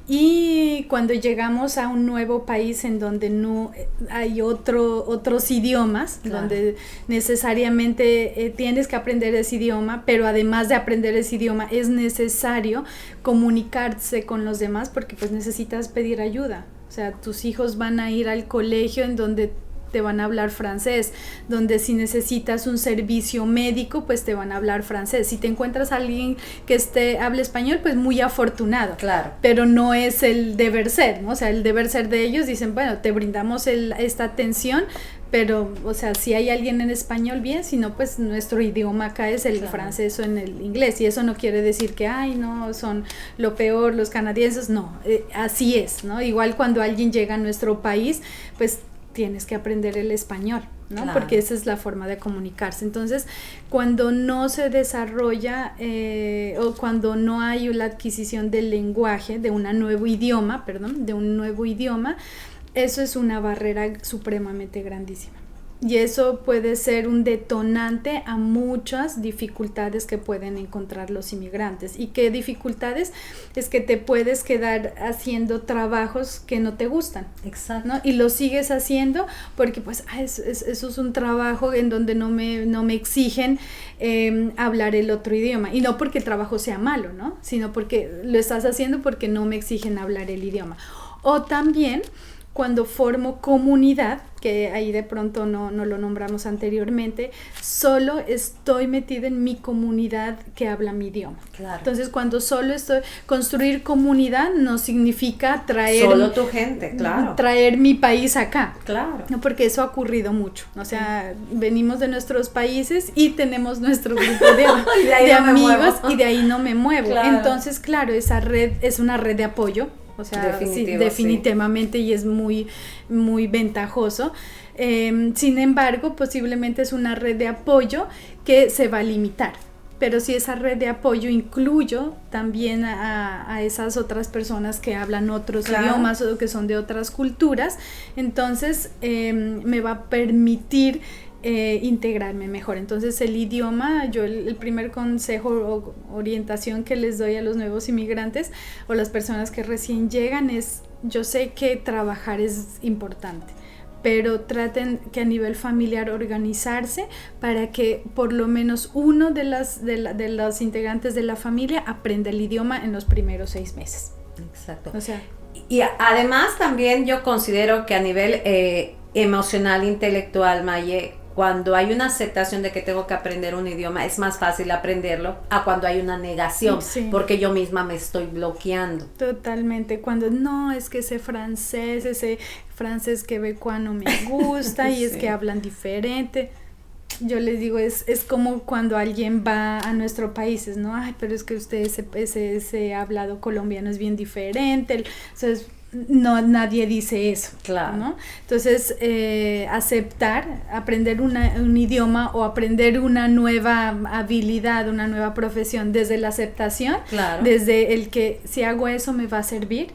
A: Y cuando llegamos a un nuevo país en donde no hay otros idiomas, claro, donde necesariamente tienes que aprender ese idioma, pero además de aprender ese idioma es necesario comunicarse con los demás, porque pues necesitas pedir ayuda. O sea, tus hijos van a ir al colegio en donde te van a hablar francés, donde si necesitas un servicio médico, pues te van a hablar francés. Si te encuentras a alguien que hable español, pues muy afortunado.
B: Claro.
A: Pero no es el deber ser, ¿no? O sea, el deber ser de ellos, dicen, bueno, te brindamos esta atención, pero, o sea, si hay alguien en español, bien, si no, pues nuestro idioma acá es el francés o en el inglés, y eso no quiere decir que, ay, no, son lo peor los canadienses, no, así es, ¿no? Igual cuando alguien llega a nuestro país, pues tienes que aprender el español, ¿no?
B: Claro.
A: Porque esa es la forma de comunicarse. Entonces, cuando no se desarrolla o cuando no hay la adquisición del lenguaje, de un nuevo idioma, eso es una barrera supremamente grandísima. Y eso puede ser un detonante a muchas dificultades que pueden encontrar los inmigrantes. ¿Y qué dificultades? Es que te puedes quedar haciendo trabajos que no te gustan.
B: Exacto.
A: ¿No? Y lo sigues haciendo porque pues eso es un trabajo en donde no me exigen hablar el otro idioma. Y no porque el trabajo sea malo, ¿no? Sino porque lo estás haciendo porque no me exigen hablar el idioma. O también cuando formo comunidad, que ahí de pronto no lo nombramos anteriormente, solo estoy metida en mi comunidad que habla mi idioma.
B: Claro.
A: Entonces, cuando solo construir comunidad no significa traer...
B: Solo tu gente, claro.
A: Traer mi país acá.
B: Claro.
A: No, porque eso ha ocurrido mucho. O sea, venimos de nuestros países y tenemos nuestro grupo de amigos y de ahí no me muevo.
B: Claro.
A: Entonces, claro, esa red es una red de apoyo. O sea, definitivamente, y es muy, muy ventajoso. Sin embargo, posiblemente es una red de apoyo que se va a limitar. Pero si esa red de apoyo incluyo también a esas otras personas que hablan otros idiomas o que son de otras culturas, entonces me va a permitir integrarme mejor. Entonces el idioma, yo el primer consejo o orientación que les doy a los nuevos inmigrantes o las personas que recién llegan es, yo sé que trabajar es importante, pero traten que a nivel familiar organizarse para que por lo menos uno de los integrantes de la familia aprenda el idioma en los primeros 6 meses.
B: Exacto.
A: O sea,
B: y además también yo considero que a nivel emocional, intelectual, Maye, cuando hay una aceptación de que tengo que aprender un idioma, es más fácil aprenderlo a cuando hay una negación, porque yo misma me estoy bloqueando.
A: Totalmente, cuando no, es que ese francés quebecuano me gusta y es que hablan diferente. Yo les digo, es como cuando alguien va a nuestros países, ¿no? Ay, pero es que ese hablado colombiano es bien diferente, entonces no, nadie dice eso,
B: claro,
A: ¿no? Entonces, aceptar, aprender un idioma o aprender una nueva habilidad, una nueva profesión desde la aceptación,
B: claro,
A: desde el que si hago eso me va a servir,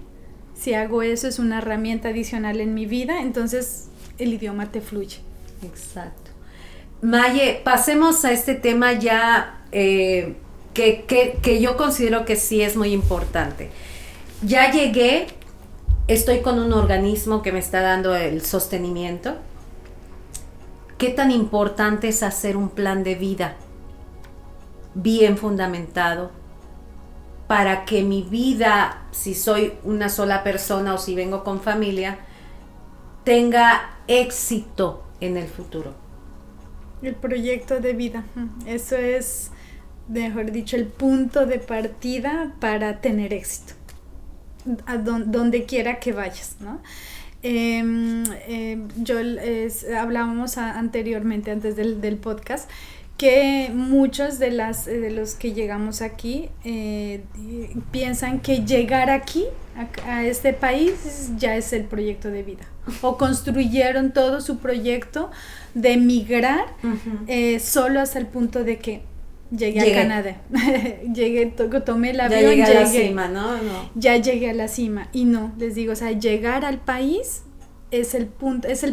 A: si hago eso es una herramienta adicional en mi vida, entonces el idioma te fluye.
B: Exacto. Maye, pasemos a este tema ya que yo considero que sí es muy importante. Ya llegué, estoy con un organismo que me está dando el sostenimiento. ¿Qué tan importante es hacer un plan de vida bien fundamentado para que mi vida, si soy una sola persona o si vengo con familia, tenga éxito en el futuro?
A: El proyecto de vida, eso es, mejor dicho, el punto de partida para tener éxito, a donde quiera que vayas, ¿no? Hablábamos anteriormente, antes del podcast, que muchos de los que llegamos aquí piensan que llegar aquí, a este país, ya es el proyecto de vida. O construyeron todo su proyecto de emigrar solo hasta el punto de que llegué a Canadá. Tomé el avión,
B: llegué a la cima, ¿no?
A: Ya llegué a la cima. Y no, les digo, o sea, llegar al país es el punto, es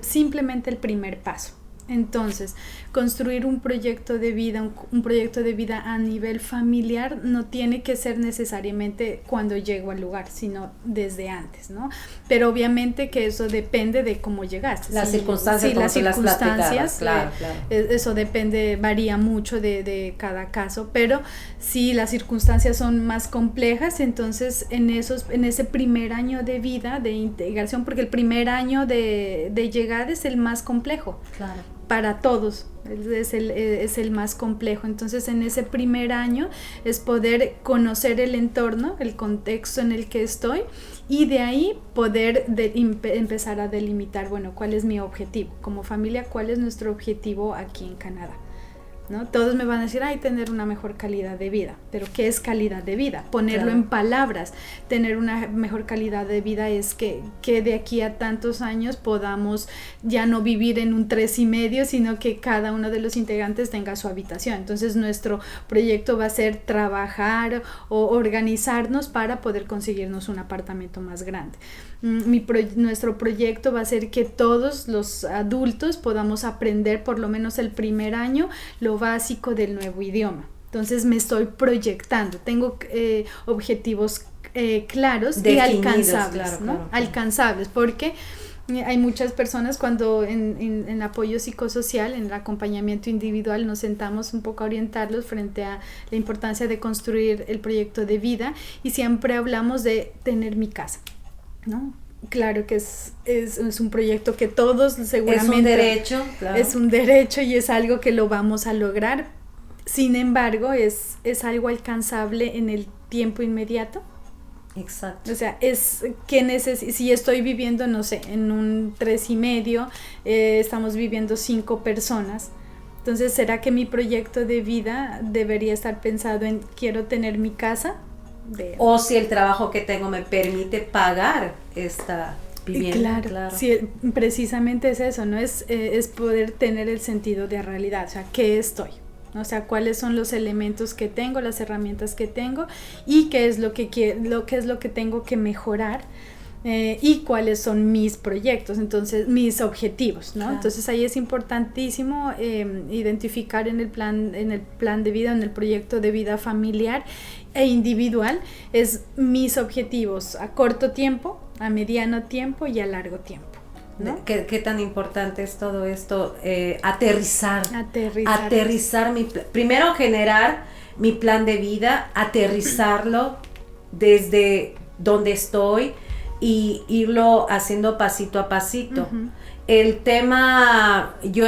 A: simplemente el primer paso. Entonces, construir un proyecto de vida, un proyecto de vida a nivel familiar no tiene que ser necesariamente cuando llego al lugar, sino desde antes, ¿no? Pero obviamente que eso depende de cómo llegaste.
B: Las circunstancias, como
A: las circunstancias,
B: claro.
A: Eso depende, varía mucho de cada caso, pero si las circunstancias son más complejas, entonces en ese primer año de vida, de integración, porque el primer año de llegada es el más complejo.
B: Claro.
A: Para todos, es el más complejo. Entonces en ese primer año es poder conocer el entorno, el contexto en el que estoy, y de ahí poder empezar a delimitar, bueno, cuál es mi objetivo como familia, cuál es nuestro objetivo aquí en Canadá, ¿no? Todos me van a decir, tener una mejor calidad de vida, pero ¿qué es calidad de vida? Ponerlo en palabras. Tener una mejor calidad de vida es que de aquí a tantos años podamos ya no vivir en un 3.5, sino que cada uno de los integrantes tenga su habitación. Entonces nuestro proyecto va a ser trabajar o organizarnos para poder conseguirnos un apartamento más grande. Nuestro proyecto va a ser que todos los adultos podamos aprender por lo menos el primer año lo básico del nuevo idioma. Entonces me estoy proyectando, tengo objetivos claros, definidos, y alcanzables, ¿no? Claro. Alcanzables, porque hay muchas personas cuando en apoyo psicosocial, en el acompañamiento individual, nos sentamos un poco a orientarlos frente a la importancia de construir el proyecto de vida, y siempre hablamos de tener mi casa, ¿no? Claro que es un proyecto que todos seguramente...
B: Es un derecho, claro.
A: Es un derecho y es algo que lo vamos a lograr. Sin embargo, es algo alcanzable en el tiempo inmediato.
B: Exacto.
A: O sea, es que si estoy viviendo, no sé, en un 3,5, estamos viviendo 5 personas. Entonces, ¿será que mi proyecto de vida debería estar pensado en quiero tener mi casa?
B: O si el trabajo que tengo me permite pagar esta vivienda.
A: Claro. Sí, precisamente es eso, ¿no? Es poder tener el sentido de realidad, o sea, ¿qué estoy? O sea, cuáles son los elementos que tengo, las herramientas que tengo y qué es lo que tengo que mejorar. Y cuáles son mis proyectos, entonces mis objetivos, ¿no? Claro. Entonces ahí es importantísimo identificar en el plan de vida, en el proyecto de vida familiar e individual, es mis objetivos a corto tiempo, a mediano tiempo y a largo tiempo, ¿no?
B: ¿Qué tan importante es todo esto? Aterrizar. Primero generar mi plan de vida, aterrizarlo desde donde estoy y irlo haciendo pasito a pasito. Uh-huh. El tema, yo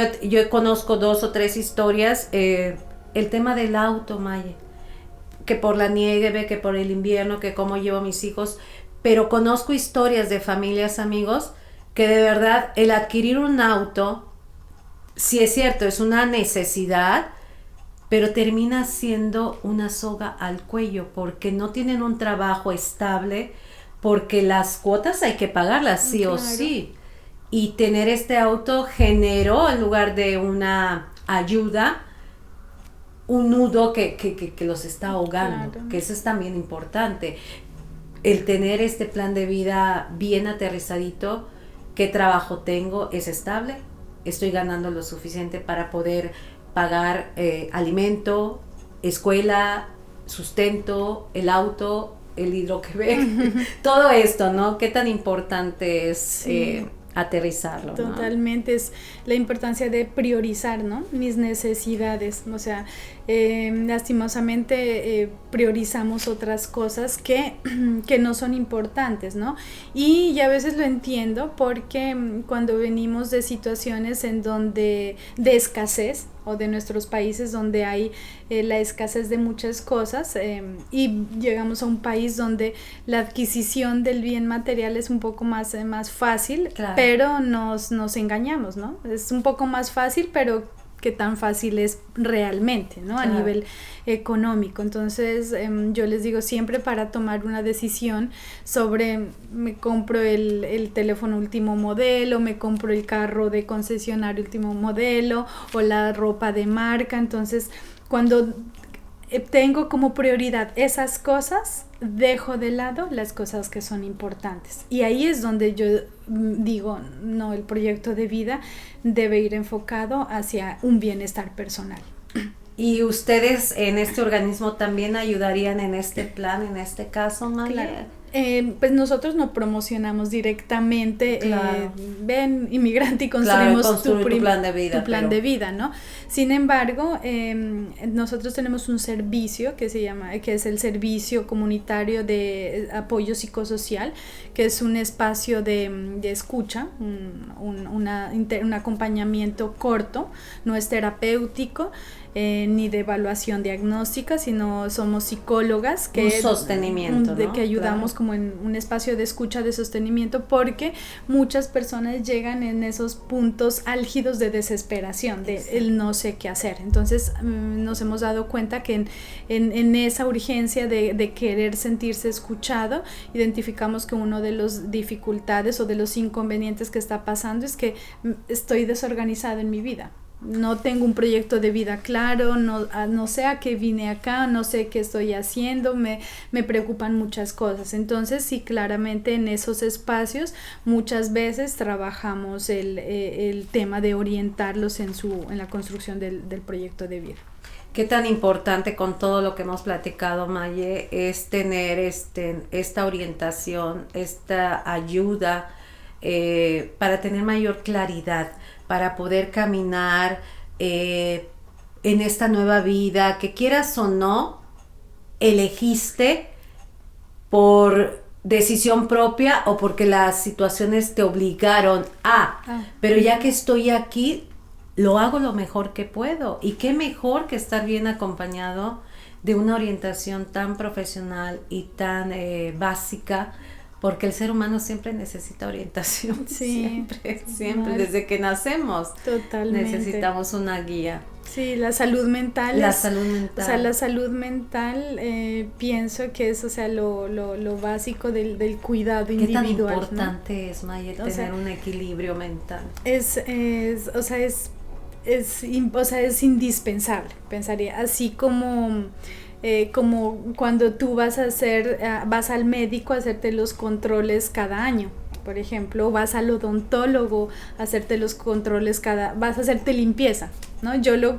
B: conozco 2 o 3 historias, el tema del auto, Maye, que por la nieve, que por el invierno, que cómo llevo a mis hijos, pero conozco historias de familias, amigos, que de verdad el adquirir un auto, sí es cierto, es una necesidad, pero termina siendo una soga al cuello, porque no tienen un trabajo estable, porque las cuotas hay que pagarlas sí claro. O sí. Y tener este auto generó, en lugar de una ayuda, un nudo que los está ahogando, claro. Que eso es también importante. El tener este plan de vida bien aterrizadito, qué trabajo tengo, es estable, estoy ganando lo suficiente para poder pagar alimento, escuela, sustento, el auto, el hidroquebec, todo esto, ¿no? Qué tan importante es sí. Aterrizarlo, ¿no?
A: Totalmente, es la importancia de priorizar, ¿no? Mis necesidades, o sea, lastimosamente priorizamos otras cosas que no son importantes, ¿no? Y a veces lo entiendo porque cuando venimos de situaciones en donde de escasez, o de nuestros países donde hay la escasez de muchas cosas y llegamos a un país donde la adquisición del bien material es un poco más fácil, claro. Pero nos engañamos, ¿no? Es un poco más fácil, pero qué tan fácil es realmente, ¿no? Claro. A nivel económico. Entonces, yo les digo siempre para tomar una decisión sobre me compro el teléfono último modelo, me compro el carro de concesionario último modelo o la ropa de marca. Entonces, cuando tengo como prioridad esas cosas, dejo de lado las cosas que son importantes. Y ahí es donde yo digo, no, el proyecto de vida debe ir enfocado hacia un bienestar personal.
B: ¿Y ustedes en este organismo también ayudarían en este plan, en este caso, María?
A: Claro. Pues nosotros no promocionamos directamente, claro. Ven inmigrante y construimos
B: claro, tu plan de vida.
A: Tu plan de vida, ¿no? Sin embargo, nosotros tenemos un servicio que es el Servicio Comunitario de Apoyo Psicosocial, que es un espacio de escucha, un acompañamiento corto, no es terapéutico, ni de evaluación diagnóstica, sino somos psicólogas que,
B: un sostenimiento, ¿no?
A: Que ayudamos claro. Como en un espacio de escucha, de sostenimiento, porque muchas personas llegan en esos puntos álgidos de desesperación, de el no sé qué hacer. Entonces nos hemos dado cuenta que en esa urgencia de querer sentirse escuchado, identificamos que uno de las dificultades o de los inconvenientes que está pasando es que estoy desorganizado en mi vida. No tengo un proyecto de vida claro, no sé a qué vine acá, no sé qué estoy haciendo, me preocupan muchas cosas. Entonces, sí, claramente en esos espacios muchas veces trabajamos el tema de orientarlos en la construcción del proyecto de vida.
B: Qué tan importante con todo lo que hemos platicado, Maye, es tener esta orientación, esta ayuda para tener mayor claridad, para poder caminar en esta nueva vida que quieras o no, elegiste por decisión propia o porque las situaciones te obligaron pero ya que estoy aquí, lo hago lo mejor que puedo. Y qué mejor que estar bien acompañado de una orientación tan profesional y tan básica, porque el ser humano siempre necesita orientación.
A: Sí,
B: siempre, desde que nacemos.
A: Totalmente.
B: Necesitamos una guía.
A: Sí, la salud mental.
B: La salud mental.
A: O sea, la salud mental, pienso que es, o sea, lo básico del cuidado individual.
B: ¿Qué tan importante, ¿no? Es, Maya, tener, o sea, un equilibrio mental?
A: O sea, es indispensable, pensaría, así como cuando tú vas al médico a hacerte los controles cada año, por ejemplo, vas al odontólogo a hacerte los controles vas a hacerte limpieza, ¿no? Yo lo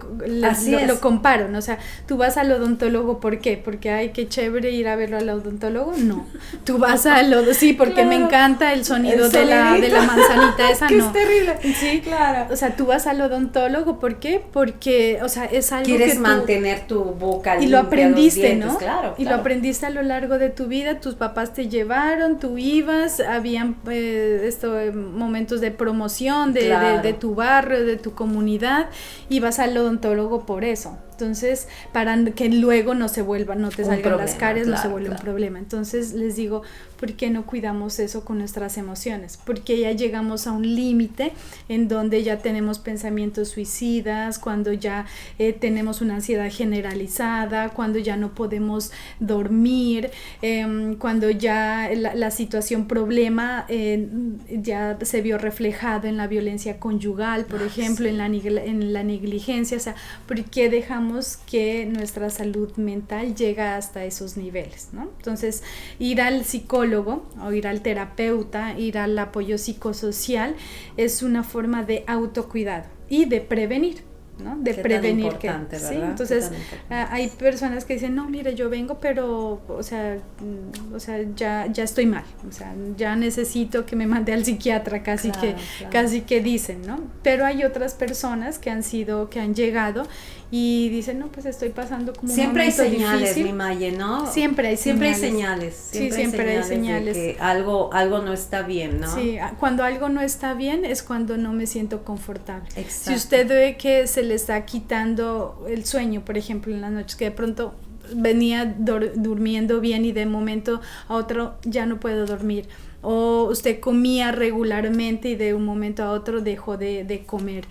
A: comparo, ¿no? O sea, tú vas al odontólogo, ¿por qué? Porque, ay, qué chévere ir a verlo al odontólogo, no. Tú vas sí, porque claro, me encanta el sonido de la manzanita esa,
B: que
A: no.
B: Es terrible.
A: Sí, claro. O sea, tú vas al odontólogo, ¿por qué? Porque, o sea, es algo
B: quieres
A: que
B: mantener tu boca limpia,
A: y lo aprendiste, los
B: dientes,
A: ¿no?
B: Claro.
A: Y lo aprendiste a lo largo de tu vida, tus papás te llevaron, tú ibas, habían momentos de promoción de tu barrio, de tu comunidad, y vas al odontólogo por eso. Entonces, para que luego no te salgan las caries, no se vuelva un problema. Entonces, les digo, ¿por qué no cuidamos eso con nuestras emociones? Porque ya llegamos a un límite en donde ya tenemos pensamientos suicidas, cuando ya tenemos una ansiedad generalizada, cuando ya no podemos dormir, cuando ya la situación problema ya se vio reflejado en la violencia conyugal, por ejemplo, en la negligencia. O sea, ¿por qué dejamos que nuestra salud mental llega hasta esos niveles, ¿no? Entonces, ir al psicólogo o ir al terapeuta, ir al apoyo psicosocial es una forma de autocuidado y de prevenir, ¿no? De prevenir que sí, entonces hay personas que dicen, no, mire, yo vengo, pero o sea, ya estoy mal, o sea, ya necesito que me mande al psiquiatra, casi que dicen, ¿no? Pero hay otras personas que han llegado y dicen, no, pues estoy pasando como
B: siempre
A: un momento
B: hay señales,
A: difícil.
B: Mi Maye, ¿no?
A: Siempre hay
B: señales.
A: Siempre hay señales
B: de que algo no está bien, ¿no?
A: Sí, cuando algo no está bien es cuando no me siento confortable.
B: Exacto.
A: Si usted ve que se le está quitando el sueño, por ejemplo, en las noches, que de pronto venía durmiendo bien y de momento a otro ya no puedo dormir, o usted comía regularmente y de un momento a otro dejó de comer,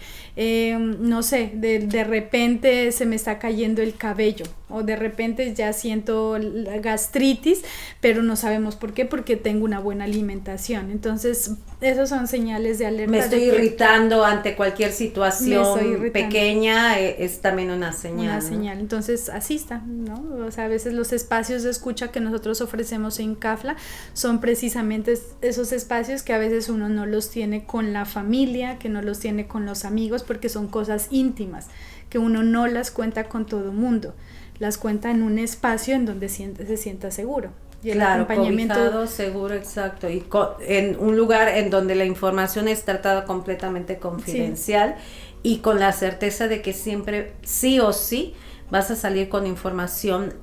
A: no sé, de repente se me está cayendo el cabello, o de repente ya siento la gastritis, pero no sabemos por qué, porque tengo una buena alimentación. Entonces, esas son señales de alerta.
B: Me estoy irritando ante cualquier situación pequeña, es también una señal.
A: Una señal. Entonces, asista, ¿no? O sea, a veces los espacios de escucha que nosotros ofrecemos en CAFLA son precisamente esos espacios que a veces uno no los tiene con la familia, que no los tiene con los amigos, porque son cosas íntimas, que uno no las cuenta con todo mundo, las cuenta en un espacio en donde se sienta seguro. Y el acompañamiento
B: cobijado, seguro, exacto, y en un lugar en donde la información es tratada completamente confidencial, y con la certeza de que siempre, sí o sí, vas a salir con información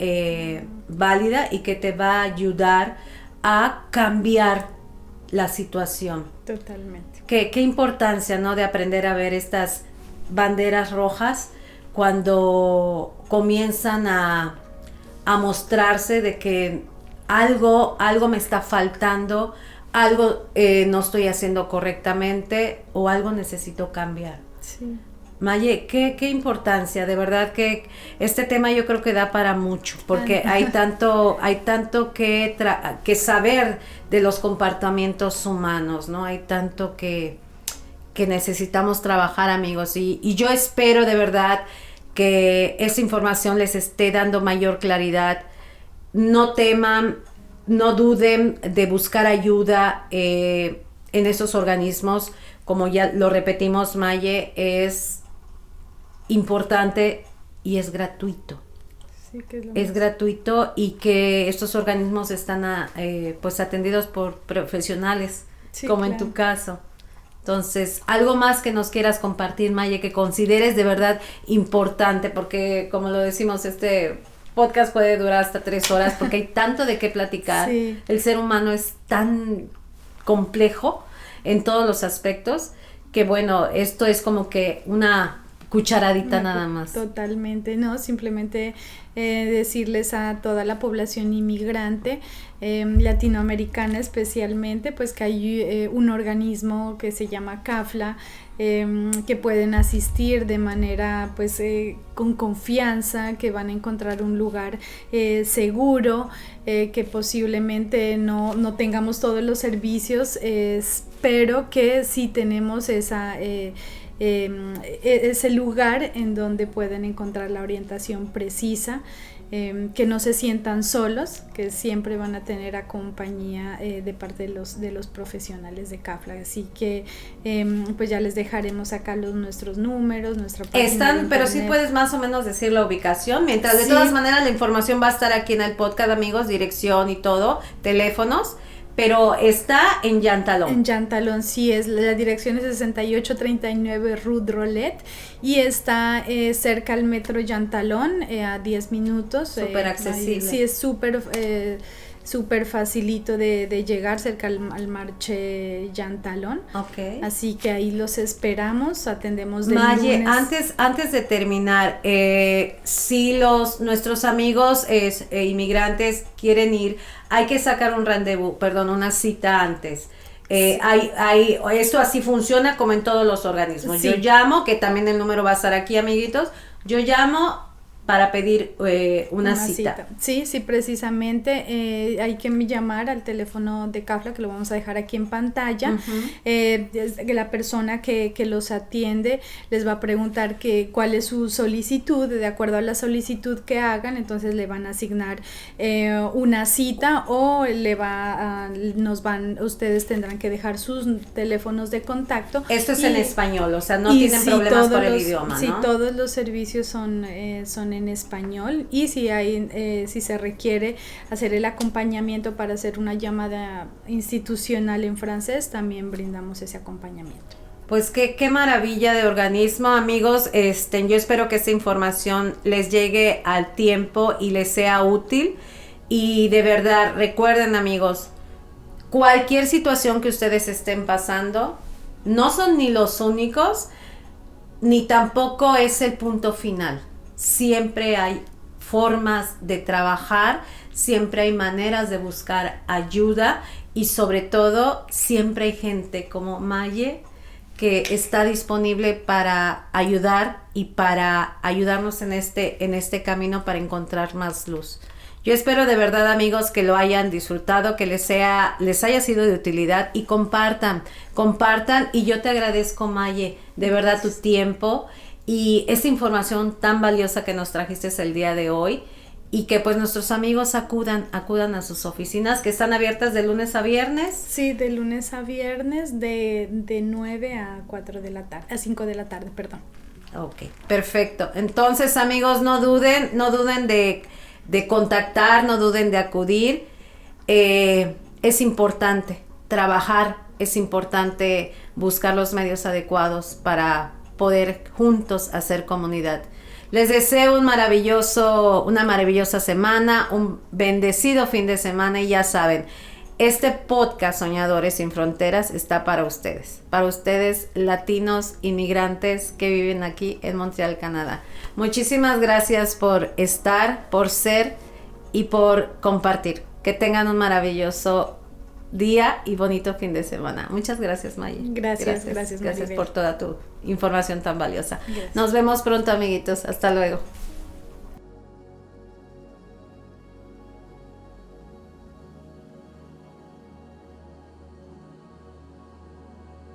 B: válida y que te va a ayudar a cambiar la situación.
A: Totalmente.
B: Qué importancia, ¿no? De aprender a ver estas banderas rojas cuando comienzan a mostrarse de que algo me está faltando, algo no estoy haciendo correctamente o algo necesito cambiar.
A: Sí.
B: Maye, qué importancia, de verdad que este tema yo creo que da para mucho, porque hay tanto que saber de los comportamientos humanos, ¿no? Hay tanto que necesitamos trabajar, amigos, y yo espero de verdad que esa información les esté dando mayor claridad. No teman, no duden de buscar ayuda en esos organismos, como ya lo repetimos, Maye, es importante y es gratuito.
A: Sí, que
B: es gratuito, y que estos organismos están pues atendidos por profesionales, como en tu caso. Entonces, algo más que nos quieras compartir, Maye, que consideres de verdad importante, porque como lo decimos, podcast puede durar hasta 3 horas porque hay tanto de qué platicar.
A: Sí.
B: El ser humano es tan complejo en todos los aspectos que bueno, esto es como que una cucharadita nada más.
A: Totalmente, no, simplemente decirles a toda la población inmigrante, latinoamericana especialmente, pues que hay un organismo que se llama CAFLA, que pueden asistir de manera pues con confianza, que van a encontrar un lugar seguro, que posiblemente no tengamos todos los servicios, pero que sí tenemos ese lugar en donde pueden encontrar la orientación precisa, que no se sientan solos, que siempre van a tener a compañía de parte de los profesionales de CAFLA. Así que pues ya les dejaremos acá nuestros números, nuestra página
B: pero sí puedes más o menos decir la ubicación, mientras de todas maneras la información va a estar aquí en el podcast, amigos, dirección y todo, teléfonos. Pero está en Jean Talon.
A: En Jean Talon, sí, la dirección es 6839 Rue Drolet y está cerca al metro Jean Talon, a 10 minutos.
B: Súper accesible.
A: Sí, es súper facilito de llegar, cerca al marché Jean Talon.
B: Okay.
A: Así que ahí los esperamos, atendemos de
B: Maye,
A: lunes.
B: antes de terminar, si nuestros amigos inmigrantes quieren ir, hay que sacar una cita antes. Esto así funciona como en todos los organismos.
A: Sí.
B: Yo llamo, que también el número va a estar aquí, amiguitos. Yo llamo para pedir una cita.
A: Sí, precisamente hay que llamar al teléfono de CAFLA, que lo vamos a dejar aquí en pantalla. La persona que los atiende les va a preguntar que cuál es su solicitud. De acuerdo a la solicitud que hagan, entonces le van a asignar una cita, o ustedes tendrán que dejar sus teléfonos de contacto.
B: Esto es en español, o sea, no tienen problemas por el idioma, ¿no?
A: Sí, todos los servicios son en español, y si se requiere hacer el acompañamiento para hacer una llamada institucional en francés, también brindamos ese acompañamiento.
B: Pues qué maravilla de organismo, amigos. Yo espero que esta información les llegue al tiempo y les sea útil, y de verdad recuerden, amigos, cualquier situación que ustedes estén pasando, no son ni los únicos, ni tampoco es el punto final. Siempre hay formas de trabajar, siempre hay maneras de buscar ayuda, y sobre todo siempre hay gente como Maye que está disponible para ayudar y para ayudarnos en este camino para encontrar más luz. Yo espero de verdad, amigos, que lo hayan disfrutado, que les haya sido de utilidad, y compartan, y yo te agradezco, Maye, de verdad tu tiempo y esta información tan valiosa que nos trajiste el día de hoy, y que pues nuestros amigos acudan a sus oficinas, que están abiertas de lunes a viernes.
A: Sí, de lunes a viernes, de 9 a 5 de la tarde, perdón.
B: Ok, perfecto. Entonces, amigos, no duden de contactar, no duden de acudir. Es importante trabajar, es importante buscar los medios adecuados para poder juntos hacer comunidad. Les deseo una maravillosa semana, un bendecido fin de semana, y ya saben, este podcast Soñadores sin Fronteras está para ustedes latinos inmigrantes que viven aquí en Montreal, Canadá. Muchísimas gracias por estar, por ser y por compartir. Que tengan un maravilloso día y bonito fin de semana. Muchas gracias, Maye.
A: Gracias
B: por toda tu información tan valiosa. Gracias. Nos vemos pronto, amiguitos. Hasta luego.